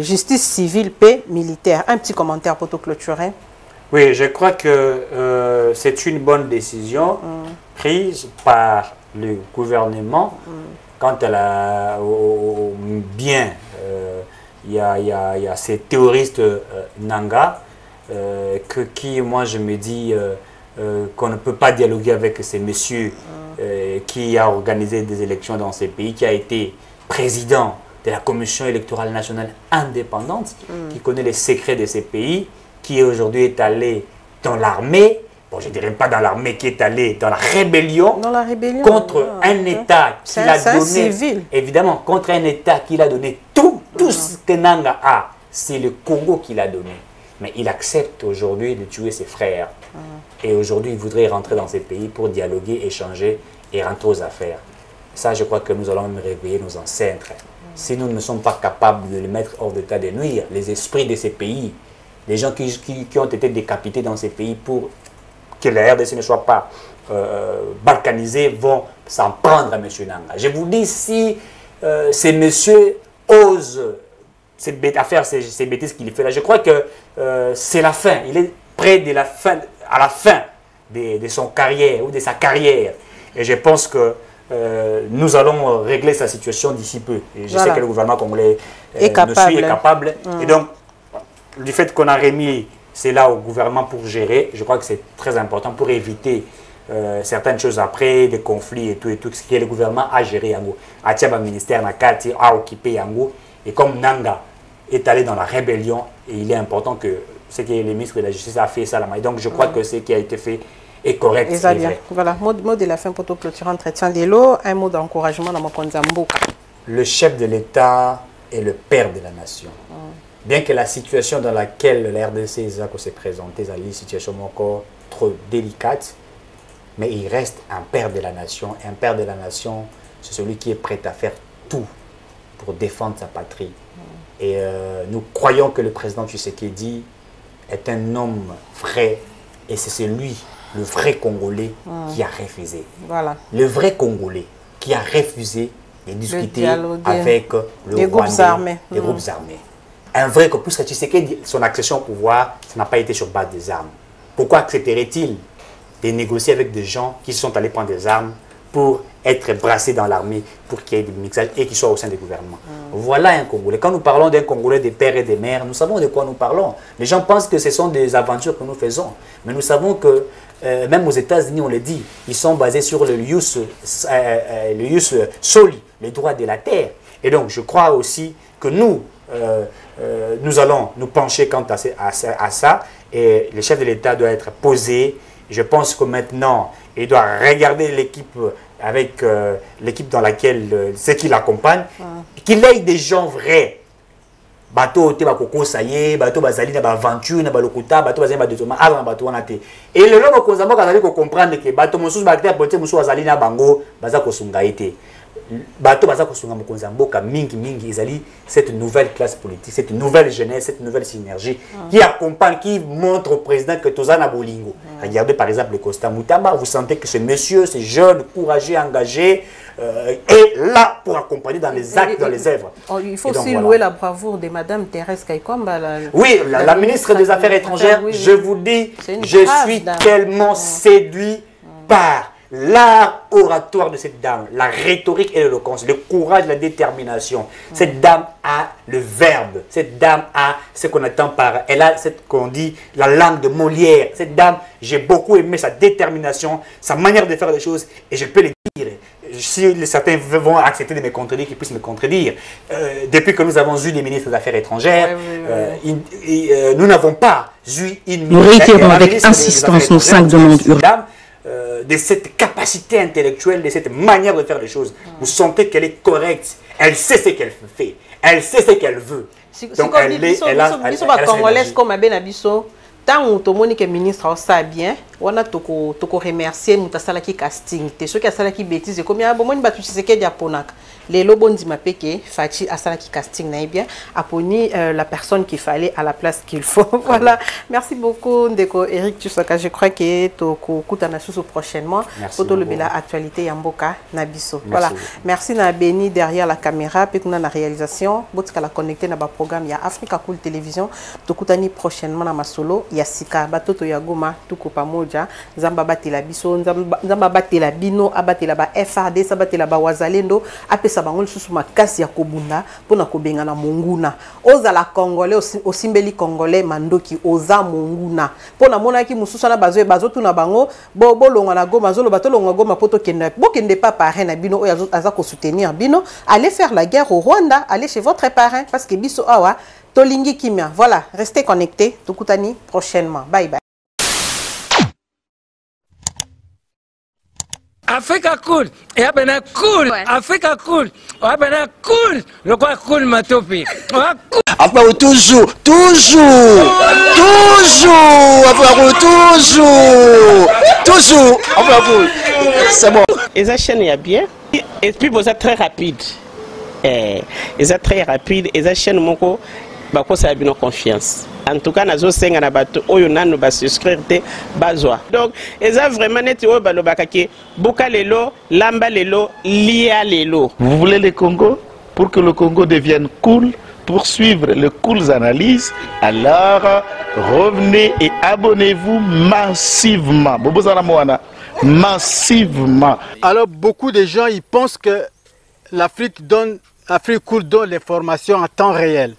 justice civile paix militaire. Un petit commentaire pour te clôturer. Oui, je crois que c'est une bonne décision prise par le gouvernement quant au bien. Il y a ces terroristes Nanga qui, moi, je me dis qu'on ne peut pas dialoguer avec ces messieurs qui a organisé des élections dans ces pays, qui a été président de la Commission électorale nationale indépendante, qui connaît les secrets de ces pays, qui aujourd'hui est allé dans l'armée, bon je ne dirais pas dans l'armée, qui est allé dans la rébellion, contre un État qui l'a donné, civil. Évidemment, contre un État qui l'a donné tout ce que Nanga a, c'est le Congo qui l'a donné. Mais il accepte aujourd'hui de tuer ses frères. Et aujourd'hui, il voudrait rentrer dans ces pays pour dialoguer, échanger et rentrer aux affaires. Ça, je crois que nous allons même réveiller nos ancêtres. Si nous ne sommes pas capables de les mettre hors d'état de nuire, les esprits de ces pays, les gens qui ont été décapités dans ces pays pour que la RDC ne soit pas balkanisée vont s'en prendre à M. Nanga. Je vous dis, si ces messieurs osent faire ces bêtises qu'il fait là, je crois que c'est la fin. Il est près de la fin, à la fin de son carrière ou de sa carrière. Et je pense que nous allons régler sa situation d'ici peu. Et je sais que le gouvernement congolais est capable. Et donc, du fait qu'on a remis cela au gouvernement pour gérer, je crois que c'est très important pour éviter certaines choses après, des conflits et tout, ce que le gouvernement a géré Yango. Atiaba ministère Nakati a occupé Yango. Et comme Nanga est allé dans la rébellion, et il est important que ce que le ministre de la Justice a fait ça là-bas. Donc je crois que ce qui a été fait est correct. Et vrai. Voilà, mot de la fin pour tout clôturer entretien de l'eau, un mot d'encouragement dans mon Konzamboka. Le chef de l'État est le père de la nation. Bien que la situation dans laquelle la RDC s'est présentée est une situation encore trop délicate, mais il reste un père de la nation. Et un père de la nation, c'est celui qui est prêt à faire tout pour défendre sa patrie. Et nous croyons que le président Tshisekedi est un homme vrai, et c'est lui, le vrai Congolais, qui a refusé. Voilà. Le vrai Congolais qui a refusé de discuter avec les groupes armés. Un vrai, puisque Tshisekedi, son accession au pouvoir, ça n'a pas été sur base des armes. Pourquoi accepterait-il de négocier avec des gens qui sont allés prendre des armes pour être brassés dans l'armée, pour qu'il y ait des mixages et qu'ils soient au sein des gouvernements? Voilà un Congolais. Quand nous parlons d'un Congolais des pères et des mères, nous savons de quoi nous parlons. Les gens pensent que ce sont des aventures que nous faisons. Mais nous savons que, même aux États-Unis, on le dit, ils sont basés sur le ius soli, le droit de la terre. Et donc, je crois aussi que nous allons nous pencher quant à ça, et le chef de l'État doit être posé. Je pense que maintenant, il doit regarder l'équipe avec l'équipe dans laquelle ceux qui l'accompagnent, qu'il ait des gens vrais. Bateau te bakoko saye, bateau bazali na aventure na balokota, bateau bazali ba dezoma ala na bateau wana te. Et le lomo konzamo kazali ko comprendre que bateau mosusu bakita pote mosusu azali na bango baza ko sunga ete. Bateau baza ko sunga mokonzambo ka mingi ezali cette nouvelle classe politique, cette nouvelle jeunesse, cette nouvelle synergie qui accompagne, qui montre au président que tozana bolingo. Regardez par exemple le Costa Moutamba, vous sentez que ce monsieur, ce jeune, courageux, engagé, est là pour accompagner dans les actes, dans les œuvres. Il faut aussi louer la bravoure de Mme Thérèse Kaikomba. Oui, la ministre des Affaires étrangères, je vous dis, je suis tellement séduit par l'art oratoire de cette dame, la rhétorique et l'éloquence, le courage, la détermination. Cette dame a le verbe. Cette dame a ce qu'on attend par... Elle a ce qu'on dit, la langue de Molière. Cette dame, j'ai beaucoup aimé sa détermination, sa manière de faire les choses, et je peux le dire. Si certains vont accepter de me contredire, qu'ils puissent me contredire. Depuis que nous avons eu des ministres des Affaires étrangères, nous n'avons pas eu une Nous réitérons avec insistance nos 5 demandes urgentes. De cette capacité intellectuelle, de cette manière de faire les choses. Vous sentez qu'elle est correcte, elle sait ce qu'elle fait, elle sait ce qu'elle veut. Donc elle a tant que le ministre a bien, on a toko remercier mutasalaki casting. Te ceux qui a salaki bêtise comme ya bomoni batu chiseke dia ponak. Les lobondi mapeke fachi a salaki casting na bien aponi la personne qu'il fallait à la place qu'il faut. Voilà. Merci beaucoup Ndeko Eric Tshisekedi. Je crois que toko kutana susu prochainement pour le bela actualité yamboka nabiso. Voilà. Merci na Béni derrière la caméra pe kuna na réalisation botka la connecter na ba programme ya Africa Cool Télévision tokutani prochainement na masolo ya sika batoto ya Goma tuko pamoja nzamba batela biso nzamba batela bino abatela ba FRD sabatela ba wazalendo apesa bango lisusu makasi ya kobunda pona kobenga na monguna oza la congolais osimbeli congolais mandoki oza monguna pona monaki mususu na bazo tuna bango bolonga na Goma zolo batolonga Goma poto kende bokende pas parrain na bino oya aza ko soutenir bino allez faire la guerre au Rwanda, allez chez votre parrain parce que biso awa Tolingi Kimia. Voilà, restez connectés. Tukutani prochainement. Bye bye. Africa Cool, et abena cool, Africa Cool, abena cool, le quoi cool matopi. Après toujours, après c'est bon. Et ça chaîne est bien, et puis vous êtes très rapide. Et ça très rapide, et ça chaîne moko. Ça a bien confiance. En tout cas, nous avons un bateau oyo nanu ba souscrire bazwa. Donc, ça vraiment net o balobakaki boka lelo, lamba lelo, lia lelo. Vous voulez le Congo pour que le Congo devienne cool, pour suivre les cool analyses, alors revenez et abonnez-vous massivement. Massivement. Alors beaucoup de gens ils pensent que l'Afrique Cool donne les formations en temps réel.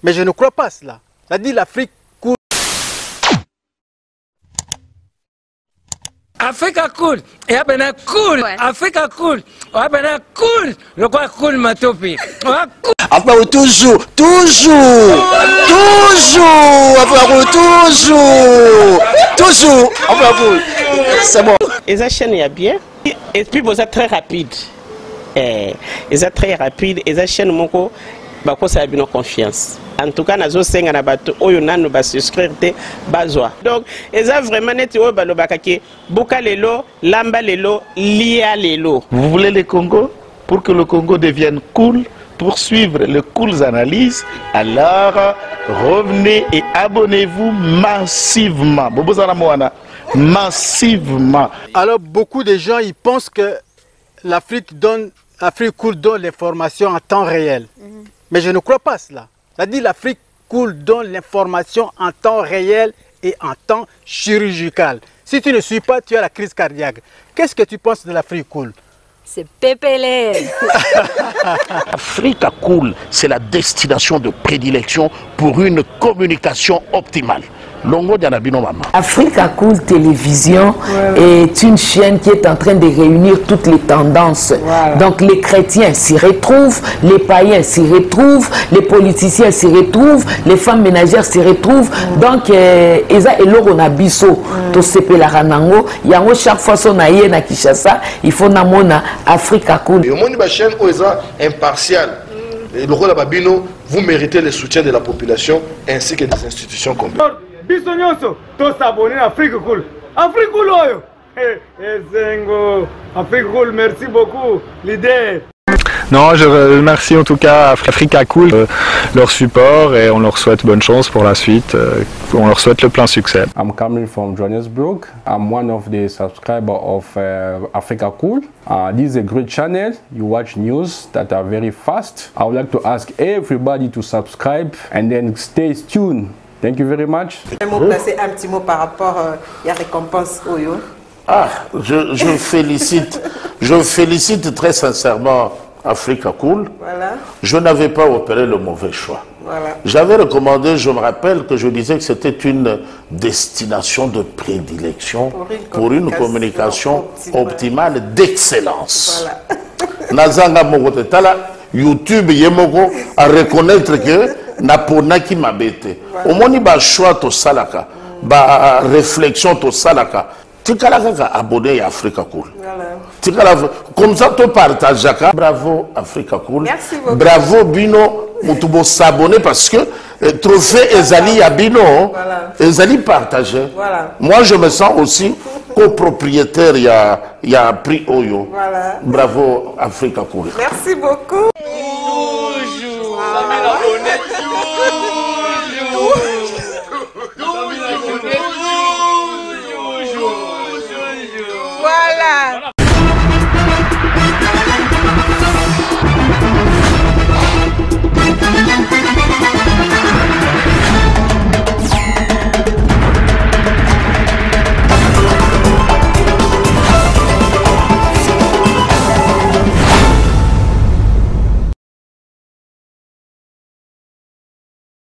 Mais je ne crois pas cela. Ça dit l'Afrique Cool. Africa Cool, et abena cool, Africa Cool, abena cool, le quoi cool matopi. Après toujours, après c'est bon. Et ça chaîne est bien, et puis vous êtes très rapide. Et ça très rapide, et ça chaîne moko. Ça a bien confiance. En tout cas, nous avons un bateau oyo nanu ba souscrire bazwa. Donc, ça vraiment net o balobakaki boka lelo, lamba lelo, lia lelo. Vous voulez le Congo pour que le Congo devienne cool, pour suivre les cool analyses, alors revenez et abonnez-vous massivement. Massivement. Alors beaucoup de gens ils pensent que l'Afrique Cool donne les formations en temps réel. Mais je ne crois pas cela. Ça dit l'Afrique Cool donne l'information en temps réel et en temps chirurgical. Si tu ne suis pas, tu as la crise cardiaque. Qu'est-ce que tu penses de l'Afrique Cool? C'est PPL. Africa Cool, c'est la destination de prédilection pour une communication optimale. Africa Cool Télévision est une chaîne qui est en train de réunir toutes les tendances. Donc les chrétiens s'y retrouvent, les païens s'y retrouvent, les politiciens s'y retrouvent, les femmes ménagères s'y retrouvent. Donc Eza eloro na biso to sepela ranango yango chaque fois son aye na Kinshasa, il faut namona Africa Cool. Et au monde de chaîne Eza impartial. Et le rôle babino, vous méritez le soutien de la population ainsi que des institutions complètes. Biso nyonso to s'abonner à Afrique Cool. Afrique Cool oyo. Zengo. Afrique Cool, merci beaucoup leader. Non, je remercie en tout cas Africa Cool leur support et on leur souhaite bonne chance pour la suite. On leur souhaite le plein succès. I'm coming from Johannesburg. I'm one of the subscribers of Africa Cool. This is a great channel. You watch news that are very fast. I would like to ask everybody to subscribe and then stay tuned. Thank you very much. Placer un petit mot par rapport à la récompense Oyo. Je félicite Je félicite très sincèrement Africa Cool. Voilà. Je n'avais pas opéré le mauvais choix. Voilà. J'avais recommandé, je me rappelle que je disais que c'était une destination de prédilection pour une communication optimale d'excellence. Nazanga Mogote Tala, YouTube Yemoko, à reconnaître que Napona qui m'a bêté. Au moins, il y a choix to salaka, ba réflexion to salaka. Tu as abonné à Africa Cool. Comme ça, tu partages. Bravo Africa Cool. Merci beaucoup. Bravo Bino. Vous s'abonner parce que trophée Ezali à Bino. Ezali partagé. Voilà. Moi, je me sens aussi copropriétaire. Il y a prix Oyo. Voilà. Bravo Africa Cool. Merci beaucoup. Toujours.